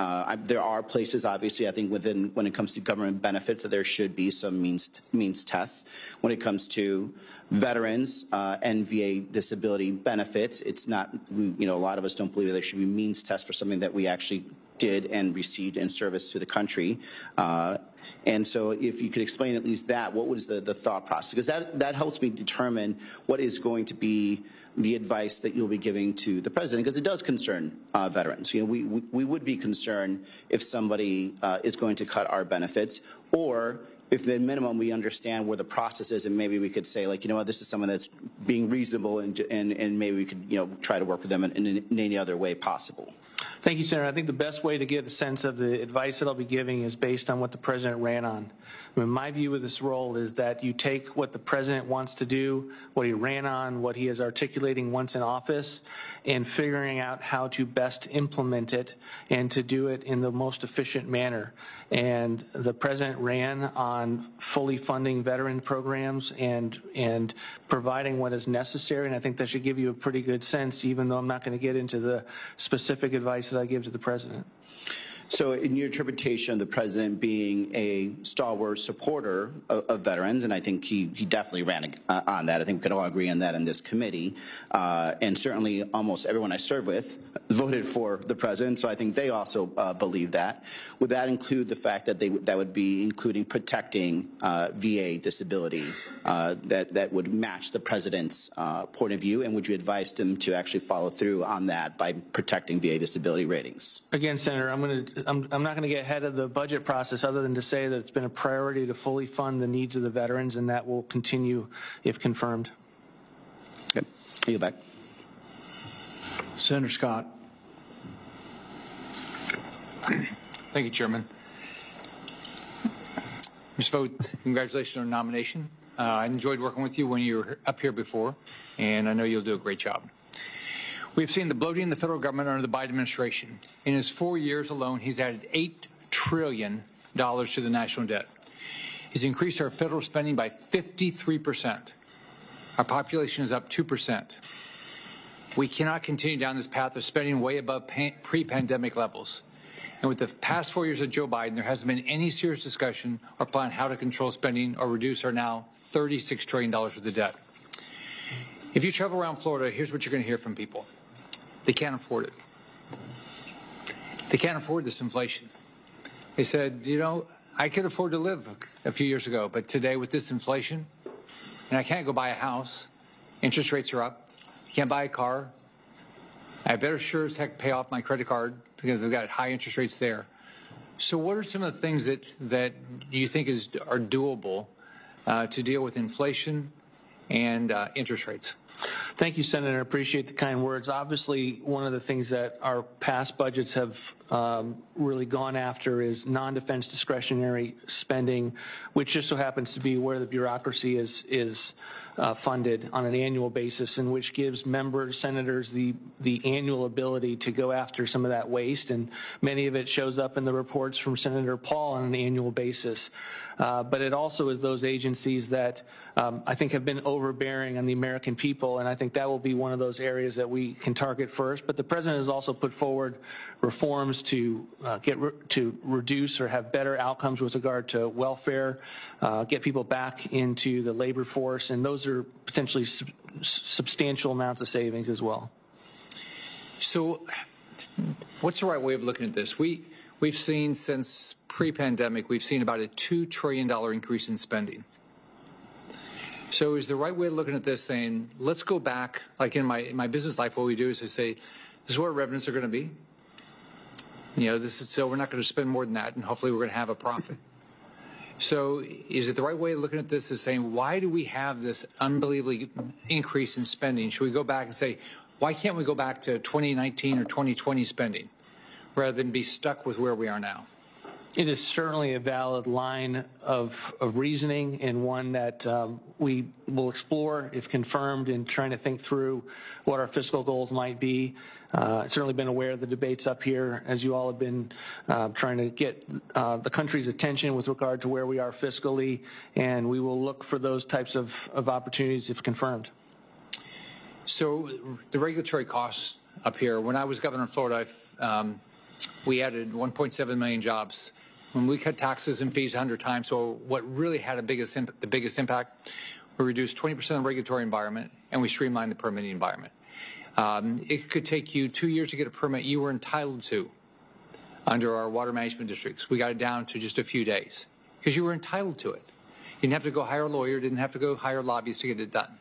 There are places, obviously, I think when it comes to government benefits, that there should be some means tests. When it comes to veterans and VA disability benefits, it's not, a lot of us don't believe that there should be means tests for something that we actually did and received in service to the country. And so if you could explain at least that, what was the thought process? Because that helps me determine what is going to be the advice that you'll be giving to the president, because it does concern veterans. We would be concerned if somebody is going to cut our benefits, or if at minimum we understand where the process is, and maybe we could say, like, this is someone that's being reasonable, and maybe we could, try to work with them in any other way possible. Thank you, Senator. I think the best way to get a sense of the advice that I'll be giving is based on what the president ran on. My view of this role is that you take what the president wants to do, what he ran on, what he is articulating once in office, and figuring out how to best implement it and to do it in the most efficient manner. And the president ran on fully funding veteran programs and providing what is necessary, and I think that should give you a pretty good sense, even though I'm not going to get into the specific advice that I give to the president. So in your interpretation of the president being a stalwart supporter of veterans, and I think he definitely ran on that. I think we could all agree on that in this committee. And certainly almost everyone I serve with voted for the president, so I think they also believe that. Would that include the fact that that would be including protecting VA disability that would match the president's point of view? And would you advise them to actually follow through on that by protecting VA disability ratings? Again, Senator, I'm not going to get ahead of the budget process other than to say that it's been a priority to fully fund the needs of the veterans, and that will continue if confirmed. Okay. Are you back? Senator Scott. Thank you, Chairman. Ms. Vought, congratulations on the nomination. I enjoyed working with you when you were up here before, and I know you'll do a great job. We've seen the bloating in the federal government under the Biden administration. In his 4 years alone, he's added $8 trillion to the national debt. He's increased our federal spending by 53%. Our population is up 2%. We cannot continue down this path of spending way above pre-pandemic levels. And with the past 4 years of Joe Biden, there hasn't been any serious discussion or plan how to control spending or reduce our now $36 trillion worth of debt. If you travel around Florida, here's what you're going to hear from people. They can't afford it. They can't afford this inflation. They said, you know, I could afford to live a few years ago, but today with this inflation, and I can't go buy a house, interest rates are up, I can't buy a car, I better sure as heck pay off my credit card because they've got high interest rates there. So what are some of the things that you think are doable to deal with inflation and interest rates? Thank you, Senator. I appreciate the kind words. Obviously, one of the things that our past budgets have really gone after is non-defense discretionary spending, which just so happens to be where the bureaucracy is funded on an annual basis, and which gives members, senators, the annual ability to go after some of that waste. And many of it shows up in the reports from Senator Paul on an annual basis. But it also is those agencies that I think have been overbearing on the American people, and I think that will be one of those areas that we can target first. But the President has also put forward reforms to reduce or have better outcomes with regard to welfare, get people back into the labor force, and those are potentially substantial amounts of savings as well. So what's the right way of looking at this? We've seen since pre-pandemic, we've seen about a $2 trillion increase in spending. So is the right way of looking at this saying, let's go back, like in my business life, what we do is to say, this is what our revenues are going to be. You know, so we're not going to spend more than that, and hopefully we're going to have a profit. So is it the right way of looking at this is saying, why do we have this unbelievably increase in spending? Should we go back and say, why can't we go back to 2019 or 2020 spending rather than be stuck with where we are now? It is certainly a valid line of reasoning, and one that we will explore if confirmed in trying to think through what our fiscal goals might be. I've certainly been aware of the debates up here, as you all have been trying to get the country's attention with regard to where we are fiscally, and we will look for those types of opportunities if confirmed. So the regulatory costs up here, when I was governor of Florida, we added 1.7 million jobs. When we cut taxes and fees 100 times, so what really had the biggest impact, we reduced 20% of the regulatory environment, and we streamlined the permitting environment. It could take you 2 years to get a permit you were entitled to under our water management districts. We got it down to just a few days because you were entitled to it. You didn't have to go hire a lawyer, didn't have to go hire lobbyists to get it done.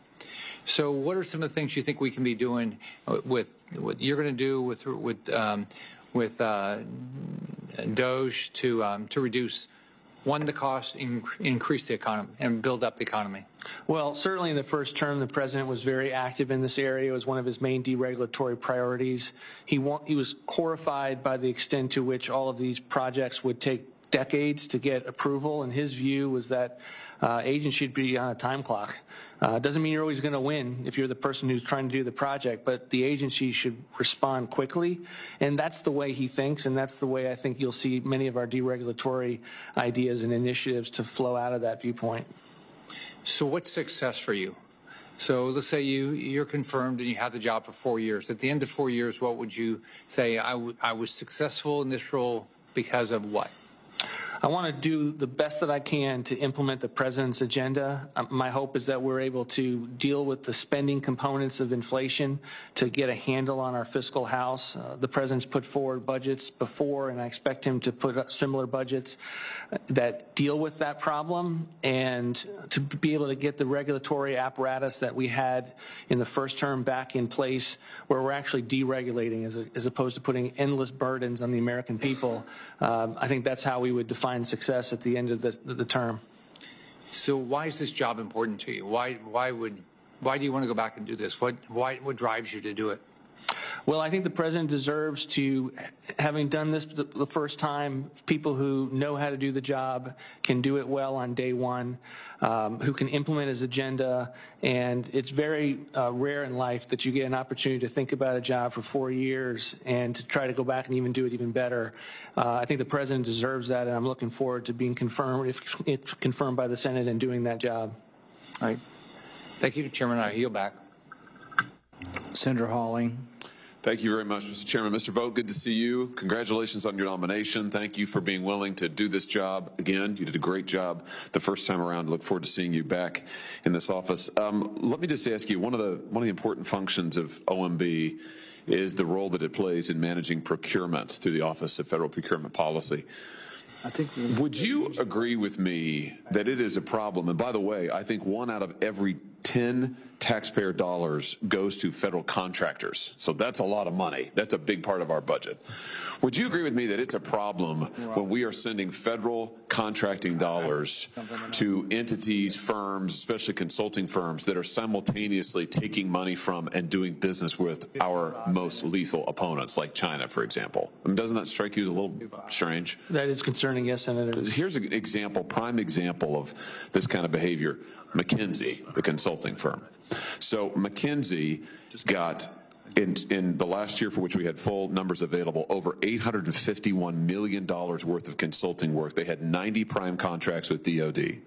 So what are some of the things you think we can be doing with what you're going to do with DOGE to reduce, one, the cost, increase the economy, and build up the economy? Well, certainly in the first term, the President was very active in this area. It was one of his main deregulatory priorities. He was horrified by the extent to which all of these projects would take decades to get approval, and his view was that agents should be on a time clock. Doesn't mean you're always going to win if you're the person who's trying to do the project, but the agency should respond quickly, and that's the way he thinks, and that's the way I think you'll see many of our deregulatory ideas and initiatives to flow out of that viewpoint. So what's success for you? So let's say you're confirmed and you have the job for 4 years. At the end of 4 years, what would you say, I was successful in this role because of what? I want to do the best that I can to implement the President's agenda. My hope is that we're able to deal with the spending components of inflation to get a handle on our fiscal house. The President's put forward budgets before, and I expect him to put up similar budgets that deal with that problem, and to be able to get the regulatory apparatus that we had in the first term back in place, where we're actually deregulating as opposed to putting endless burdens on the American people. I think that's how we would define success at the end of the term. So why is this job important to you? Why do you want to go back and do this? What drives you to do it? Well, I think the President deserves to, having done this the first time, people who know how to do the job, can do it well on day one, who can implement his agenda. And it's very rare in life that you get an opportunity to think about a job for 4 years and to try to go back and even do it even better. I think the President deserves that, and I'm looking forward to being confirmed, if confirmed by the Senate, and doing that job. All right. Thank you, Chairman. I yield back. Senator Hawley. Thank you very much, Mr. Chairman. Mr. Vought, good to see you. Congratulations on your nomination. Thank you for being willing to do this job again. You did a great job the first time around. Look forward to seeing you back in this office. Let me just ask you, one of the important functions of OMB is the role that it plays in managing procurement through the Office of Federal Procurement Policy. Would you agree with me that it is a problem? And by the way, I think 1 out of every 10 taxpayer dollars goes to federal contractors. So that's a lot of money. That's a big part of our budget. Would you agree with me that it's a problem when we are sending federal contracting dollars to entities, firms, especially consulting firms, that are simultaneously taking money from and doing business with our most lethal opponents, like China, for example? I mean, doesn't that strike you as a little strange? That is concerning, yes, Senator. Here's an example, prime example of this kind of behavior. McKinsey, the consulting firm. So McKinsey got, in the last year for which we had full numbers available, over $851 million worth of consulting work. They had 90 prime contracts with DOD.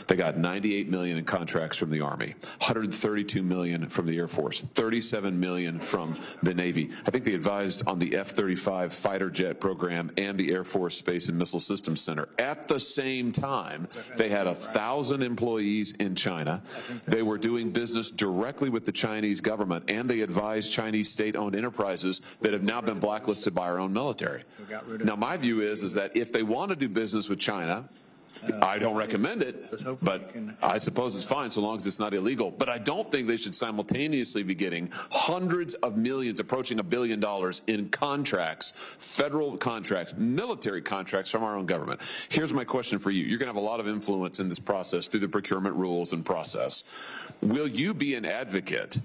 They got $98 million in contracts from the Army, $132 million from the Air Force, $37 million from the Navy. I think they advised on the F-35 fighter jet program and the Air Force Space and Missile Systems Center. At the same time, they had 1,000 employees in China. They were doing business directly with the Chinese government, and they advised Chinese state-owned enterprises that have now been blacklisted by our own military. Now, my view is that if they want to do business with China, I don't recommend it, but I suppose it's fine so long as it's not illegal. But I don't think they should simultaneously be getting hundreds of millions, approaching $1 billion in contracts, federal contracts, military contracts from our own government. Here's my question for you. You're going to have a lot of influence in this process through the procurement rules and process. Will you be an advocate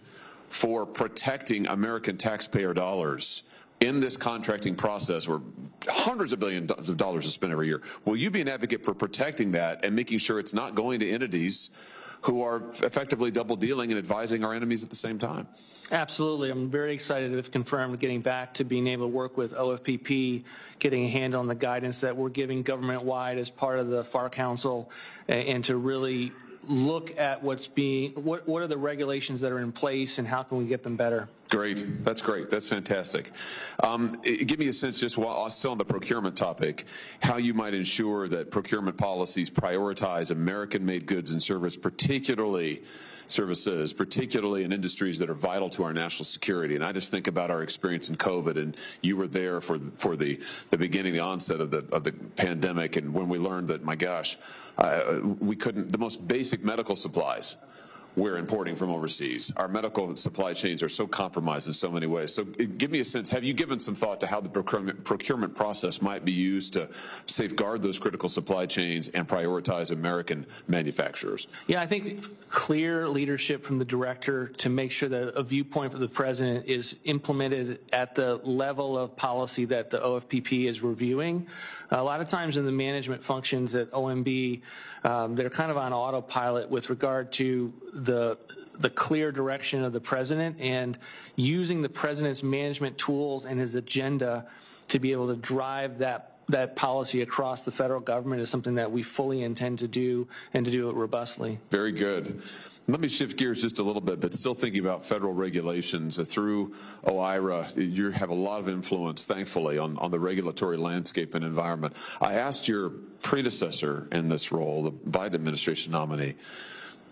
for protecting American taxpayer dollars in this contracting process where hundreds of billions of dollars are spent every year? Will you be an advocate for protecting that and making sure it's not going to entities who are effectively double dealing and advising our enemies at the same time? Absolutely. I'm very excited, if confirmed, getting back to being able to work with OFPP, getting a handle on the guidance that we're giving government-wide as part of the FAR Council, and to really look at what are the regulations that are in place and how can we get them better. Great. That's great. That's fantastic. Give me a sense, just while still on the procurement topic, how you might ensure that procurement policies prioritize American-made goods and services, particularly in industries that are vital to our national security. And I just think about our experience in COVID, and you were there for the beginning, the onset of the pandemic, and when we learned that, my gosh, we couldn't, the most basic medical supplies we're importing from overseas. Our medical supply chains are so compromised in so many ways. So give me a sense, have you given some thought to how the procurement process might be used to safeguard those critical supply chains and prioritize American manufacturers? Yeah, I think clear leadership from the director to make sure that a viewpoint from the president is implemented at the level of policy that the OFPP is reviewing. A lot of times in the management functions at OMB, they're kind of on autopilot with regard to the clear direction of the president, and using the president's management tools and his agenda to be able to drive that policy across the federal government is something that we fully intend to do, and to do it robustly. Very good. Let me shift gears just a little bit, but still thinking about federal regulations. Through OIRA, you have a lot of influence, thankfully, on the regulatory landscape and environment. I asked your predecessor in this role, the Biden administration nominee,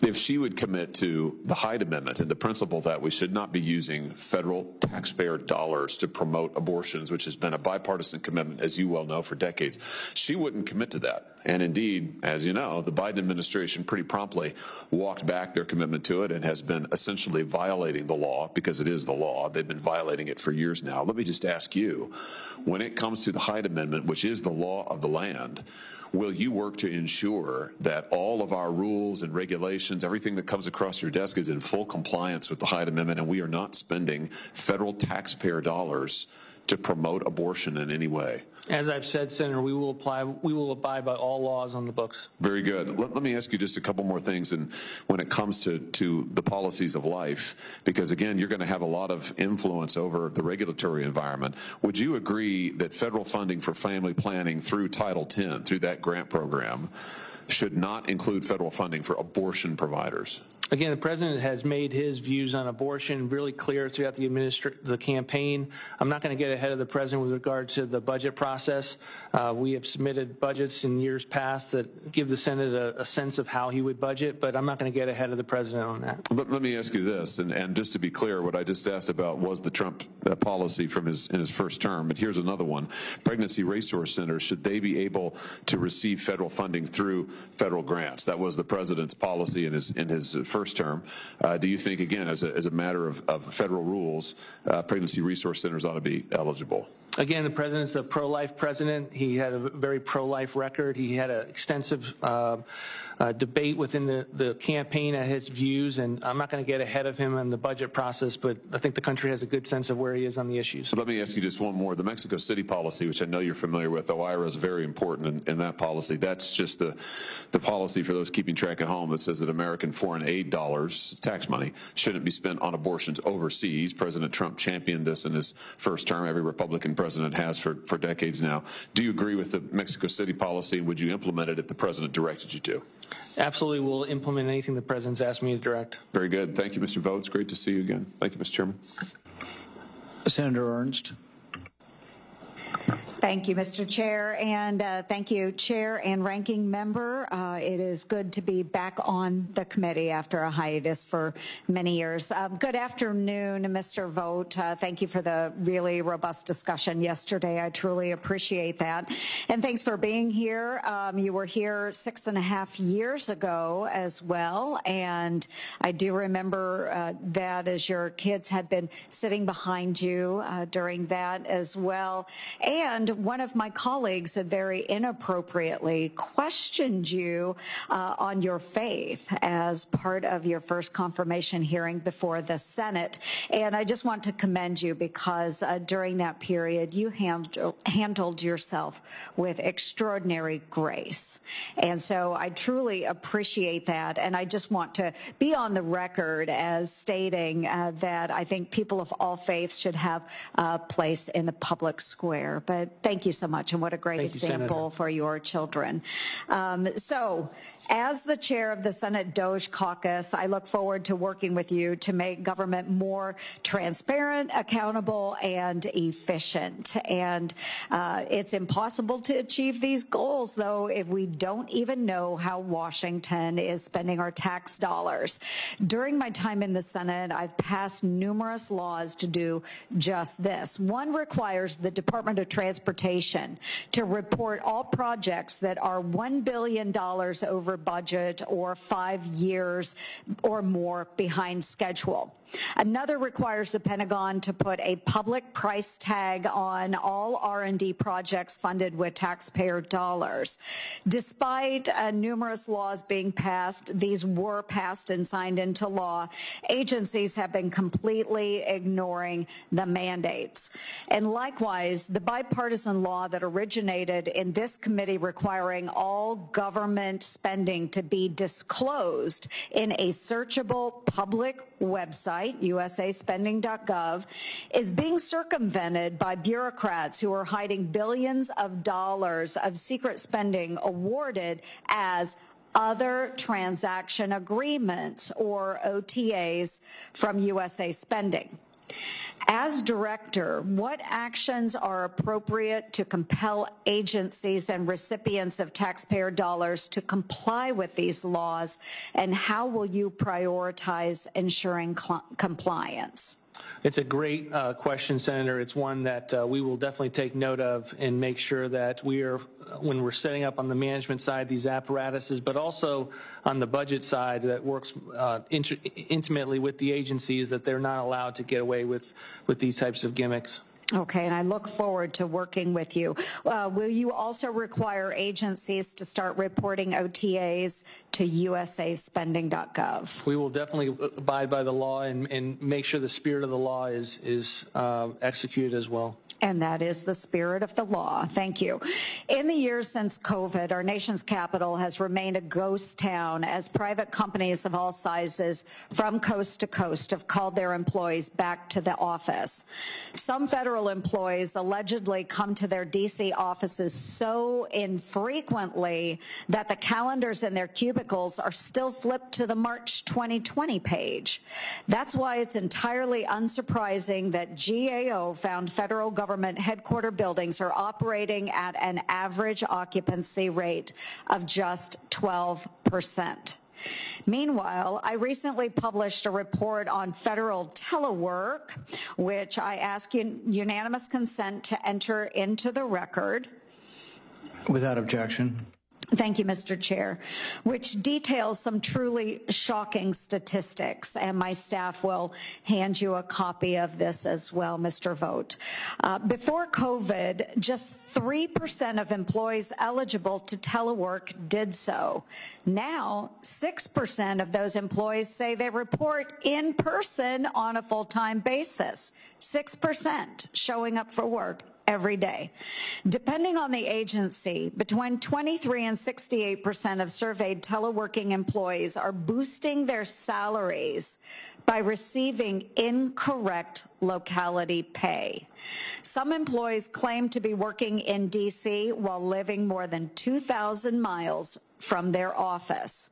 if she would commit to the Hyde Amendment and the principle that we should not be using federal taxpayer dollars to promote abortions, which has been a bipartisan commitment, as you well know, for decades. She wouldn't commit to that. And indeed, as you know, the Biden administration pretty promptly walked back their commitment to it and has been essentially violating the law, because it is the law. They've been violating it for years now. Let me just ask you, when it comes to the Hyde Amendment, which is the law of the land, will you work to ensure that all of our rules and regulations, everything that comes across your desk, is in full compliance with the Hyde Amendment, and we are not spending federal taxpayer dollars to promote abortion in any way? As I've said, Senator, we will abide by all laws on the books. Very good. Let me ask you just a couple more things, and when it comes to the policies of life, because again, you're going to have a lot of influence over the regulatory environment. Would you agree that federal funding for family planning through Title X, through that grant program, should not include federal funding for abortion providers? Again, the president has made his views on abortion really clear throughout the campaign. I'm not going to get ahead of the president with regard to the budget process. We have submitted budgets in years past that give the Senate a sense of how he would budget, but I'm not going to get ahead of the president on that. But let me ask you this, and just to be clear, what I just asked about was the Trump policy from in his first term, but here's another one. Pregnancy resource centers, should they be able to receive federal funding through federal grants? That was the president's policy in his first term. Do you think, again, as a matter of federal rules, pregnancy resource centers ought to be eligible? Again, the president's a pro-life president. He had a very pro-life record. He had an extensive debate within the campaign at his views, and I'm not going to get ahead of him in the budget process, but I think the country has a good sense of where he is on the issues. So let me ask you just one more. The Mexico City policy, which I know you're familiar with, OIRA is very important in that policy. That's just the policy for those keeping track at home that says that American foreign aid dollars, tax money, shouldn't be spent on abortions overseas. President Trump championed this in his first term. Every Republican president has for decades now. Do you agree with the Mexico City policy, and would you implement it if the president directed you to? Absolutely, we'll implement anything the president's asked me to direct. Very good. Thank you, Mr. Vought. It's great to see you again. Thank you, Mr. Chairman. Senator Ernst. Thank you, Mr. Chair, and thank you, Chair and Ranking Member. It is good to be back on the committee after a hiatus for many years. Good afternoon, Mr. Vought. Thank you for the really robust discussion yesterday. I truly appreciate that. And thanks for being here. You were here 6.5 years ago as well, and I do remember that as your kids had been sitting behind you during that as well. And one of my colleagues had very inappropriately questioned you on your faith as part of your first confirmation hearing before the Senate. And I just want to commend you because during that period, you handled yourself with extraordinary grace. And so I truly appreciate that. And I just want to be on the record as stating that I think people of all faiths should have a place in the public square. But thank you so much, and what a great example for your children. So, as the chair of the Senate DOJ caucus, I look forward to working with you to make government more transparent, accountable, and efficient. And it's impossible to achieve these goals, though, if we don't even know how Washington is spending our tax dollars. During my time in the Senate, I've passed numerous laws to do just this. One requires the Department of Transportation to report all projects that are $1 billion over budget or 5 years or more behind schedule. Another requires the Pentagon to put a public price tag on all R&D projects funded with taxpayer dollars. Despite numerous laws being passed, these were passed and signed into law, agencies have been completely ignoring the mandates. And likewise, the bipartisan law that originated in this committee requiring all government spending to be disclosed in a searchable public website, usaspending.gov, is being circumvented by bureaucrats who are hiding billions of dollars of secret spending awarded as other transaction agreements, or OTAs, from USA Spending. As director, what actions are appropriate to compel agencies and recipients of taxpayer dollars to comply with these laws, and how will you prioritize ensuring compliance? It's a great question, Senator. It's one that we will definitely take note of and make sure that we are, when we're setting up on the management side these apparatuses, but also on the budget side that works intimately with the agencies, that they're not allowed to get away with these types of gimmicks. Okay, and I look forward to working with you. Will you also require agencies to start reporting OTAs to usaspending.gov? We will definitely abide by the law and make sure the spirit of the law is executed as well. and that is the spirit of the law. Thank you. In the years since COVID, our nation's capital has remained a ghost town as private companies of all sizes from coast to coast have called their employees back to the office. Some federal employees allegedly come to their D.C. offices so infrequently that the calendars in their cubicles are still flipped to the March 2020 page. That's why it's entirely unsurprising that GAO found federal government headquarter buildings are operating at an average occupancy rate of just 12%. Meanwhile, I recently published a report on federal telework, which I ask unanimous consent to enter into the record. Without objection. Thank you, Mr. Chair, which details some truly shocking statistics, and my staff will hand you a copy of this as well, Mr. Vought. Before COVID, just 3% of employees eligible to telework did so. Now, 6% of those employees say they report in person on a full-time basis. 6% showing up for work every day. Depending on the agency, between 23 and 68% of surveyed teleworking employees are boosting their salaries by receiving incorrect locality pay. Some employees claim to be working in D.C. while living more than 2,000 miles from their office.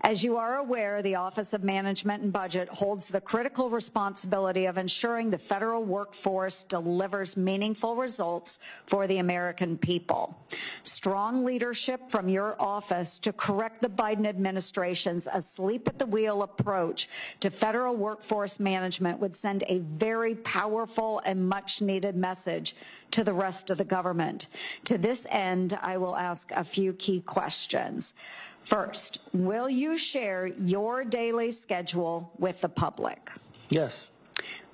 As you are aware, the Office of Management and Budget holds the critical responsibility of ensuring the federal workforce delivers meaningful results for the American people. Strong leadership from your office to correct the Biden administration's asleep-at-the-wheel approach to federal workforce management would send a very powerful and much-needed message to the rest of the government. To this end, I will ask a few key questions. First, will you share your daily schedule with the public? Yes.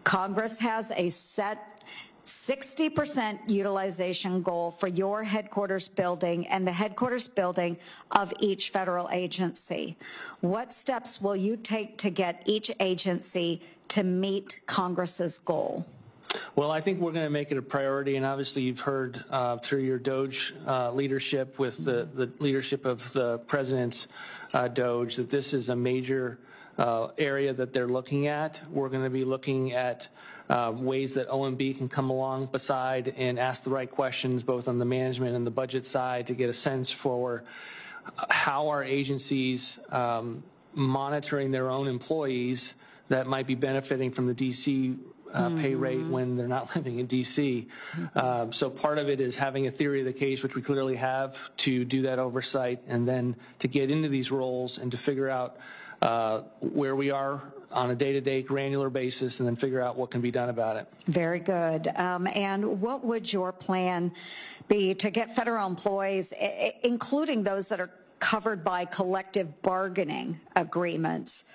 Congress has a set 60% utilization goal for your headquarters building and the headquarters building of each federal agency. What steps will you take to get each agency to meet Congress's goal? Well, I think we're going to make it a priority, and obviously you've heard through your DOGE leadership with the leadership of the President's DOGE that this is a major area that they're looking at. We're going to be looking at ways that OMB can come along beside and ask the right questions both on the management and the budget side to get a sense for how our agencies monitoring their own employees that might be benefiting from the D.C. Pay rate when they're not living in D.C. So part of it is having a theory of the case, which we clearly have, to do that oversight and then to get into these roles and to figure out where we are on a day-to-day granular basis and then figure out what can be done about it. Very good. And what would your plan be to get federal employees, including those that are covered by collective bargaining agreements,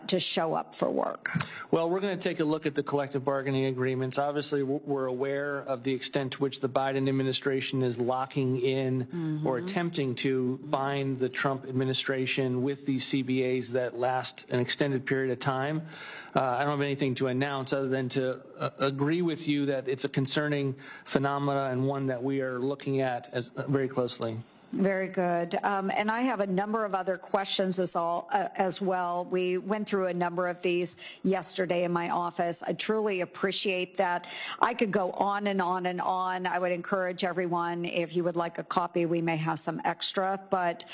to show up for work? Well, we're going to take a look at the collective bargaining agreements. Obviously, we're aware of the extent to which the Biden administration is locking in or attempting to bind the Trump administration with these CBAs that last an extended period of time. I don't have anything to announce other than to agree with you that it's a concerning phenomena and one that we are looking at very closely. Very good. And I have a number of other questions as well. We went through a number of these yesterday in my office. I truly appreciate that. I could go on and on and on. I would encourage everyone, if you would like a copy, we may have some extra. But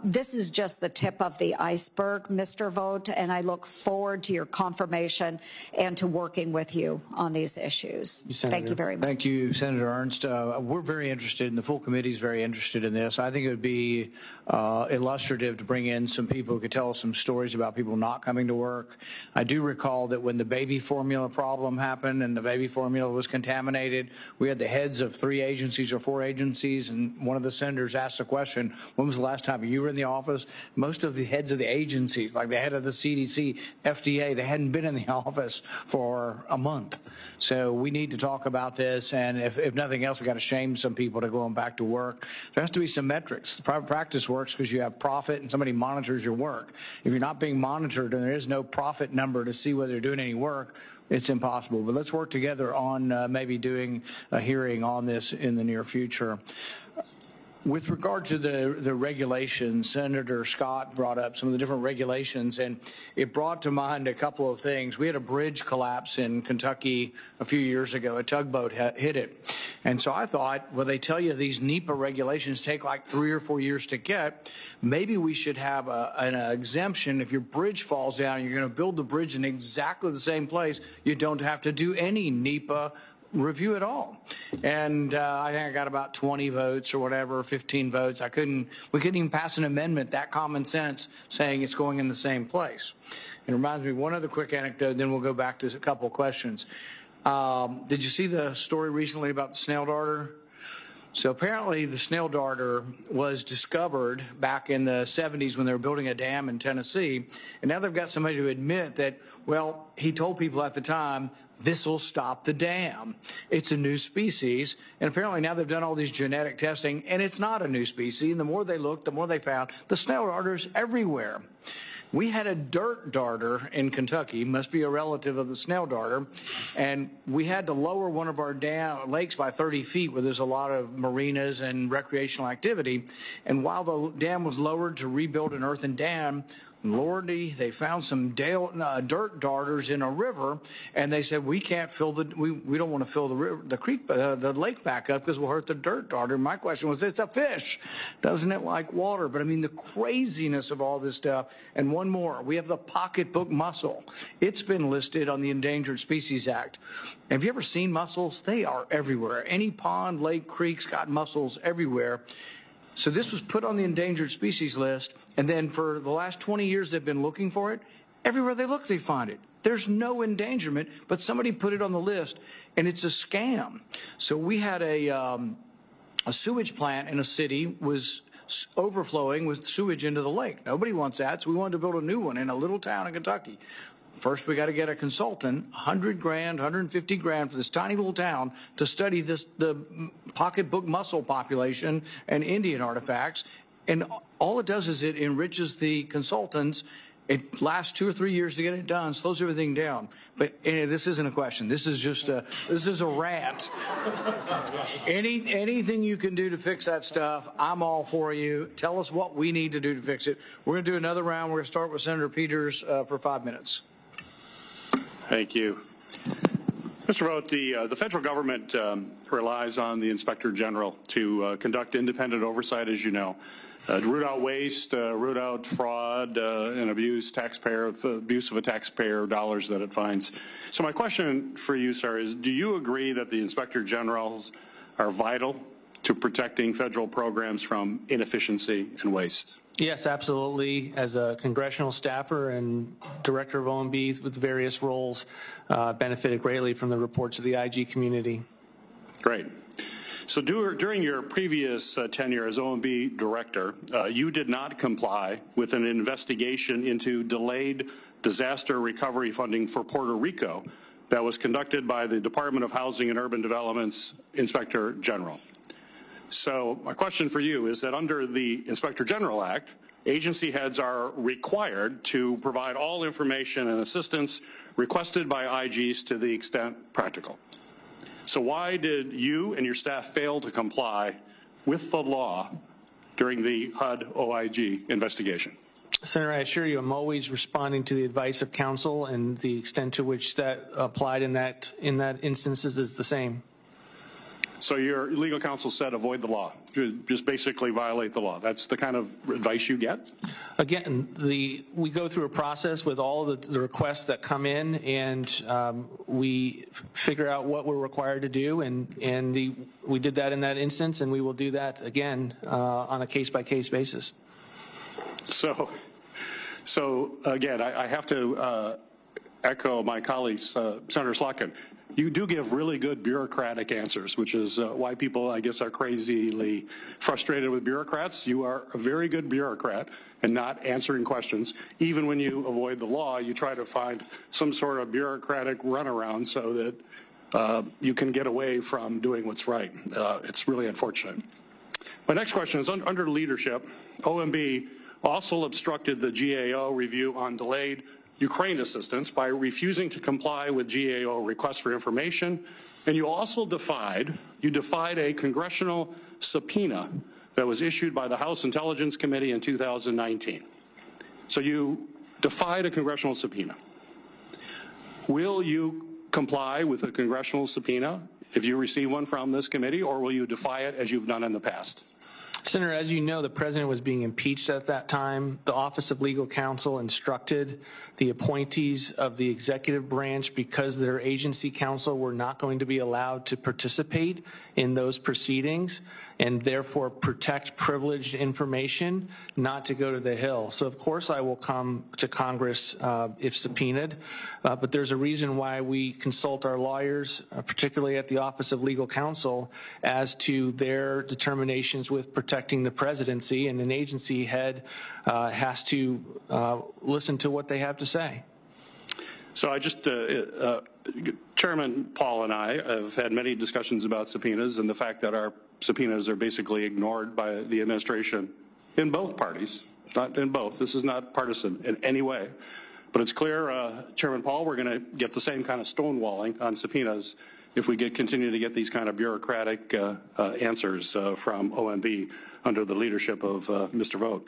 this is just the tip of the iceberg, Mr. Vought, and I look forward to your confirmation and to working with you on these issues. Thank you very much. Thank you, Senator Ernst. We're very interested, and the full committee is very interested in this. I think it would be illustrative to bring in some people who could tell us some stories about people not coming to work. I do recall that when the baby formula problem happened and the baby formula was contaminated, we had the heads of 3 agencies or 4 agencies, and one of the senators asked the question, when was the last time you were in the office? Most of the heads of the agencies, like the head of the CDC, FDA, they hadn't been in the office for a month. So we need to talk about this, and if nothing else, we've got to shame some people to going back to work. There has to be some metrics. The private practice works because you have profit and somebody monitors your work. If you're not being monitored and there is no profit number to see whether you're doing any work, it's impossible. But let's work together on maybe doing a hearing on this in the near future. With regard to the regulations, Senator Scott brought up some of the different regulations, and it brought to mind a couple of things. We had a bridge collapse in Kentucky a few years ago. A tugboat hit it. And so I thought, well, they tell you these NEPA regulations take like 3 or 4 years to get. Maybe we should have an exemption. If your bridge falls down and you're going to build the bridge in exactly the same place, you don't have to do any NEPA review at all. And I think I got about 20 votes or whatever, 15 votes. We couldn't even pass an amendment, that common sense, saying it's going in the same place. It reminds me of one other quick anecdote, then we'll go back to a couple of questions. Did you see the story recently about the snail darter? So apparently the snail darter was discovered back in the 70s when they were building a dam in Tennessee. And now they've got somebody to admit that, well, he told people at the time, this will stop the dam. It's a new species. And apparently now they've done all these genetic testing, and it's not a new species. And the more they looked, the more they found the snail darters everywhere. We had a dirt darter in Kentucky, must be a relative of the snail darter, and we had to lower one of our lakes by 30 feet where there's a lot of marinas and recreational activity. And while the dam was lowered to rebuild an earthen dam, Lordy, they found some dirt darters in a river, and they said we can't fill we don't want to fill the lake back up because we'll hurt the dirt darter. My question was, it's a fish, doesn't it like water? But I mean the craziness of all this stuff. And one more, we have the pocketbook mussel. It's been listed on the Endangered Species Act. Have you ever seen mussels? They are everywhere. Any pond, lake, creek's got mussels everywhere. So this was put on the endangered species list, and then for the last 20 years they've been looking for it. Everywhere they look, they find it. There's no endangerment, but somebody put it on the list, and it's a scam. So we had a sewage plant in a city was overflowing with sewage into the lake. Nobody wants that, so we wanted to build a new one in a little town in Kentucky. First, we got to get a consultant, 100 grand, 150 grand for this tiny little town to study the pocketbook mussel population and Indian artifacts. And all it does is it enriches the consultants. It lasts 2 or 3 years to get it done, slows everything down. But this isn't a question. This is just this is a rant. Anything you can do to fix that stuff, I'm all for you. Tell us what we need to do to fix it. We're going to do another round. We're going to start with Senator Peters for 5 minutes. Thank you. Mr. Vought, the federal government relies on the Inspector General to conduct independent oversight, as you know, to root out waste, root out fraud, and abuse of a taxpayer dollars that it finds. So my question for you, sir, is do you agree that the Inspector Generals are vital to protecting federal programs from inefficiency and waste? Yes, absolutely. As a congressional staffer and director of OMB with various roles, benefited greatly from the reports of the IG community. Great. So during your previous tenure as OMB director, you did not comply with an investigation into delayed disaster recovery funding for Puerto Rico that was conducted by the Department of Housing and Urban Development's Inspector General. So my question for you is that under the Inspector General Act, agency heads are required to provide all information and assistance requested by IGs to the extent practical. So why did you and your staff fail to comply with the law during the HUD OIG investigation? Senator, I assure you I'm always responding to the advice of counsel, and the extent to which that applied in that instances is the same. So your legal counsel said avoid the law, just basically violate the law. That's the kind of advice you get? Again, we go through a process with all the requests that come in, and we figure out what we're required to do, and we did that in that instance, and we will do that again on a case-by-case basis. So again, I have to echo my colleagues, Senator Slotkin. You do give really good bureaucratic answers, which is why people, I guess, are crazily frustrated with bureaucrats. You are a very good bureaucrat and not answering questions. Even when you avoid the law, you try to find some sort of bureaucratic runaround so that you can get away from doing what's right. It's really unfortunate. My next question is, under leadership, OMB also obstructed the GAO review on delayed Ukraine assistance by refusing to comply with GAO requests for information, and you also defied a congressional subpoena that was issued by the House Intelligence Committee in 2019. So you defied a congressional subpoena. Will you comply with a congressional subpoena if you receive one from this committee, or will you defy it as you've done in the past? Senator, as you know, the president was being impeached at that time. The Office of Legal Counsel instructed the appointees of the executive branch, because their agency counsel were not going to be allowed to participate in those proceedings and therefore protect privileged information, not to go to the Hill. So of course I will come to Congress if subpoenaed, but there's a reason why we consult our lawyers, particularly at the Office of Legal Counsel, as to their determinations with protecting the presidency, and an agency head has to listen to what they have to say. So I just, Chairman Paul and I have had many discussions about subpoenas and the fact that our subpoenas are basically ignored by the administration in both parties, not in both. This is not partisan in any way. But it's clear, Chairman Paul, we're going to get the same kind of stonewalling on subpoenas if we continue to get these kind of bureaucratic answers from OMB under the leadership of Mr. Vought.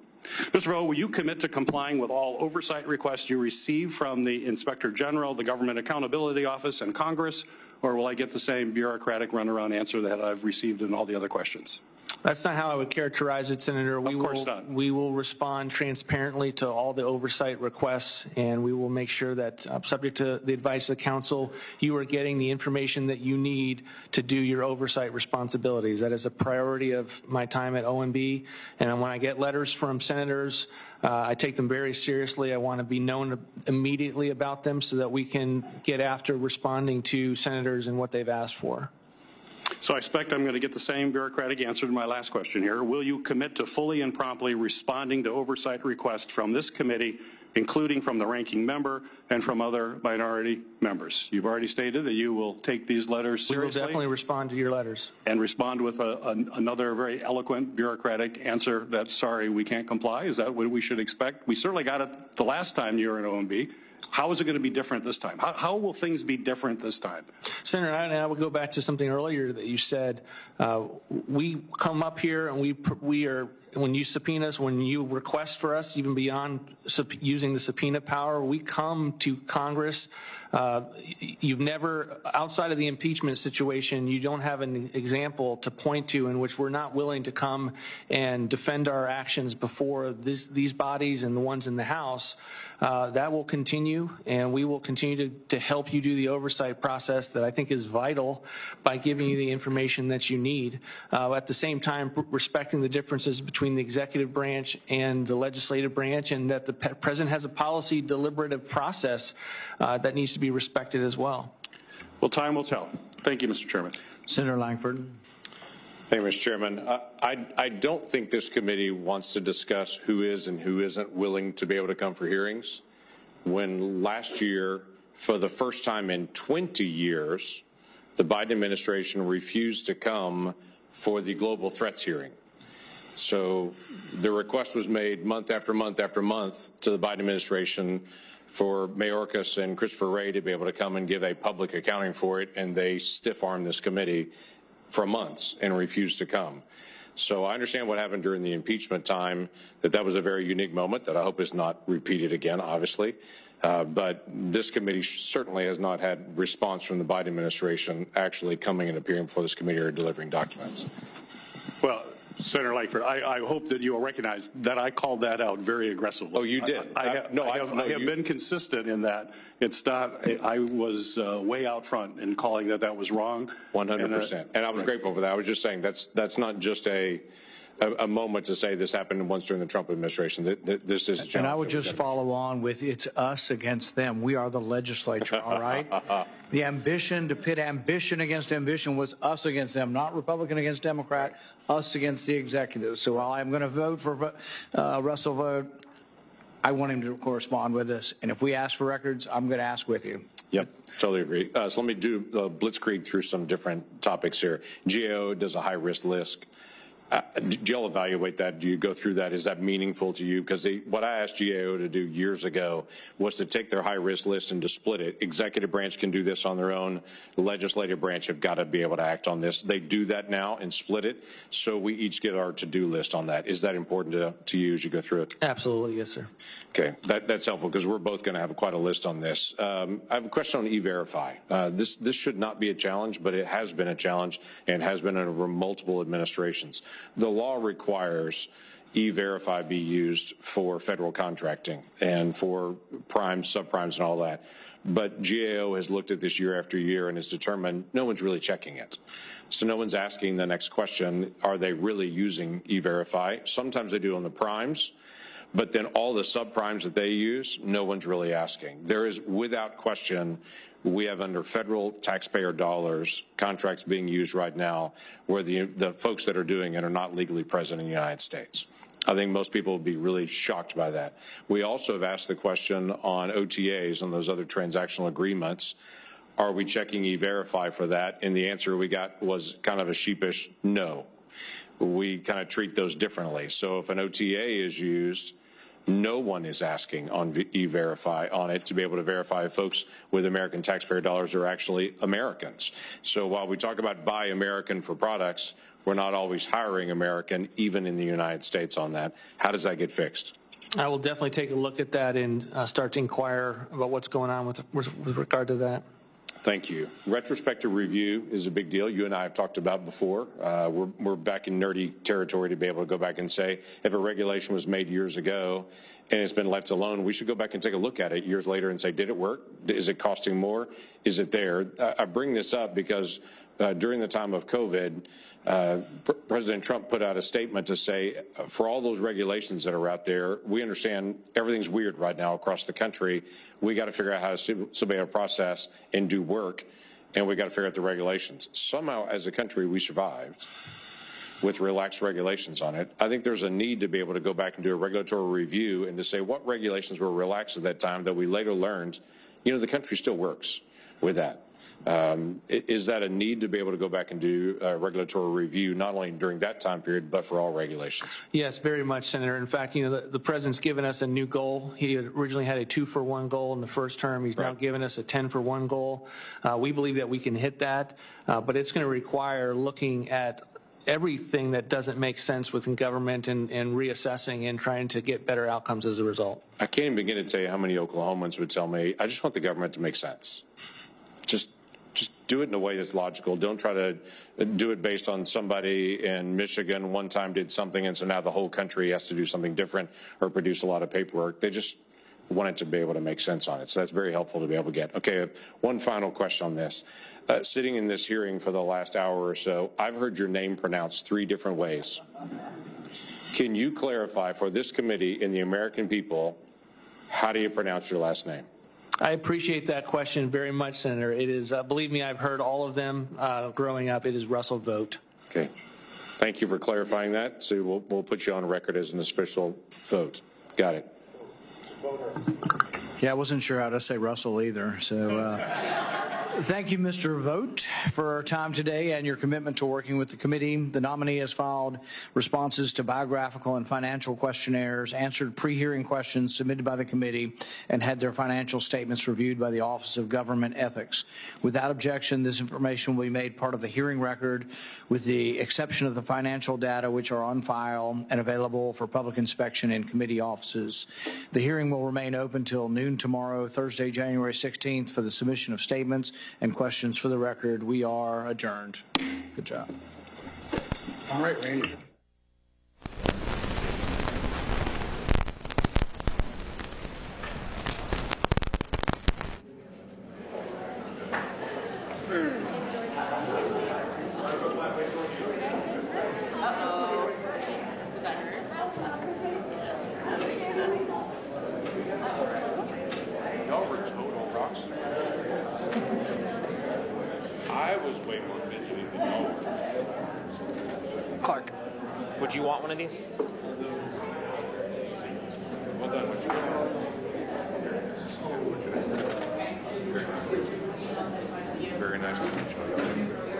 Mr. Vought, will you commit to complying with all oversight requests you receive from the Inspector General, the Government Accountability Office, and Congress, or will I get the same bureaucratic runaround answer that I've received in all the other questions? That's not how I would characterize it, Senator. Of course not. We will respond transparently to all the oversight requests, and we will make sure that, subject to the advice of the council, you are getting the information that you need to do your oversight responsibilities. That is a priority of my time at OMB, and when I get letters from senators, I take them very seriously. I want to be known immediately about them so that we can get after responding to senators and what they've asked for. So I expect I'm going to get the same bureaucratic answer to my last question here. Will you commit to fully and promptly responding to oversight requests from this committee, including from the ranking member and from other minority members? You've already stated that you will take these letters seriously. We will definitely respond to your letters. And respond with another very eloquent bureaucratic answer that, sorry, we can't comply. Is that what we should expect? We certainly got it the last time you were in OMB. How is it going to be different this time? How will things be different this time? Senator, I would go back to something earlier that you said. We come up here and we are, when you subpoena us, when you request for us, even beyond using the subpoena power, we come to Congress. You've never, outside of the impeachment situation, you don't have an example to point to in which we're not willing to come and defend our actions before these bodies and the ones in the House. That will continue, and we will continue to help you do the oversight process that I think is vital by giving you the information that you need. At the same time, respecting the differences between the executive branch and the legislative branch, and that the president has a policy deliberative process that needs to be respected as well. Well, time will tell. Thank you, Mr. Chairman. Senator Langford. Thank you, Mr. Chairman. I don't think this committee wants to discuss who is and who isn't willing to be able to come for hearings. When last year, for the first time in 20 years, the Biden administration refused to come for the global threats hearing. So the request was made month after month after month to the Biden administration for Mayorkas and Christopher Wray to be able to come and give a public accounting for it, and they stiff-armed this committee for months and refused to come. So I understand what happened during the impeachment time, that was a very unique moment that I hope is not repeated again, obviously. But this committee certainly has not had response from the Biden administration actually coming and appearing before this committee or delivering documents. Well, Senator Langford, I hope that you will recognize that I called that out very aggressively. Oh, you did? I have been consistent in that. It's not, I was way out front in calling that was wrong. 100%. And I was grateful for that. I was just saying that's not just a moment to say this happened once during the Trump administration. This is a challenge. And I would just follow on with it's us against them. We are the legislature, all right? The ambition to pit ambition against ambition was us against them, not Republican against Democrat, us against the executive. So while I'm going to vote for Russell Vought, I want him to correspond with us. And if we ask for records, I'm going to ask with you. Yep, totally agree. So let me do blitzkrieg through some different topics here. GAO does a high-risk list. Do y'all evaluate that? Do you go through that? Is that meaningful to you? Because what I asked GAO to do years ago was to take their high-risk list and to split it. Executive branch can do this on their own. The legislative branch have got to be able to act on this. They do that now and split it, so we each get our to-do list on that. Is that important to you as you go through it? Absolutely, yes, sir. Okay, that's helpful because we're both going to have quite a list on this. I have a question on E-Verify. This should not be a challenge, but it has been a challenge and has been over multiple administrations. The law requires E-Verify be used for federal contracting and for primes, subprimes, and all that. But GAO has looked at this year after year and has determined no one's really checking it. So no one's asking the next question, are they really using E-Verify? Sometimes they do on the primes, but then all the subprimes that they use, no one's really asking. There is, without question, we have under federal taxpayer dollars contracts being used right now where the folks that are doing it are not legally present in the United States. I think most people would be really shocked by that. We also have asked the question on OTAs and those other transactional agreements, are we checking E-Verify for that? And the answer we got was kind of a sheepish no. We kind of treat those differently. So if an OTA is used, no one is asking on E-Verify on it to be able to verify if folks with American taxpayer dollars are actually Americans. So while we talk about buy American for products, we're not always hiring American, even in the United States on that. How does that get fixed? I will definitely take a look at that and start to inquire about what's going on with regard to that. Thank you. Retrospective review is a big deal. You and I have talked about before. We're back in nerdy territory to be able to go back and say, if a regulation was made years ago and it's been left alone, we should go back and take a look at it years later and say, did it work? Is it costing more? Is it there? I bring this up because during the time of COVID, President Trump put out a statement to say, for all those regulations that are out there, we understand everything's weird right now across the country. We got to figure out how to submit a process and do work, and we got to figure out the regulations. Somehow, as a country, we survived with relaxed regulations on it. I think there's a need to be able to go back and do a regulatory review and to say what regulations were relaxed at that time that we later learned, the country still works with that. Is that a need to be able to go back and do a regulatory review, not only during that time period, but for all regulations? Yes, very much, Senator. In fact, the president's given us a new goal. He originally had a 2-for-1 goal in the first term. He's now given us a 10-for-1 goal. We believe that we can hit that, but it's going to require looking at everything that doesn't make sense within government and reassessing and trying to get better outcomes as a result. I can't even begin to tell you how many Oklahomans would tell me, I just want the government to make sense. Just do it in a way that's logical. Don't try to do it based on somebody in Michigan one time did something, and so now the whole country has to do something different or produce a lot of paperwork. They just want it to be able to make sense on it. So that's very helpful to be able to get. Okay, one final question on this. Sitting in this hearing for the last hour or so, I've heard your name pronounced 3 different ways. Can you clarify for this committee and the American people, how do you pronounce your last name? I appreciate that question very much, Senator. It is, believe me, I've heard all of them growing up. It is Russell Vought. Okay. Thank you for clarifying that. So we'll put you on record as an official vote. Got it. Yeah, I wasn't sure how to say Russell either. So thank you, Mr. Vought, for our time today and your commitment to working with the committee. The nominee has filed responses to biographical and financial questionnaires, answered pre-hearing questions submitted by the committee, and had their financial statements reviewed by the Office of Government Ethics. Without objection, this information will be made part of the hearing record, with the exception of the financial data which are on file and available for public inspection in committee offices. The hearing will remain open till noon tomorrow, Thursday, January 16th, for the submission of statements and questions for the record. We are adjourned. Good job. All right, Randy. Clark, would you want one of these? Well done. Very nice to meet you.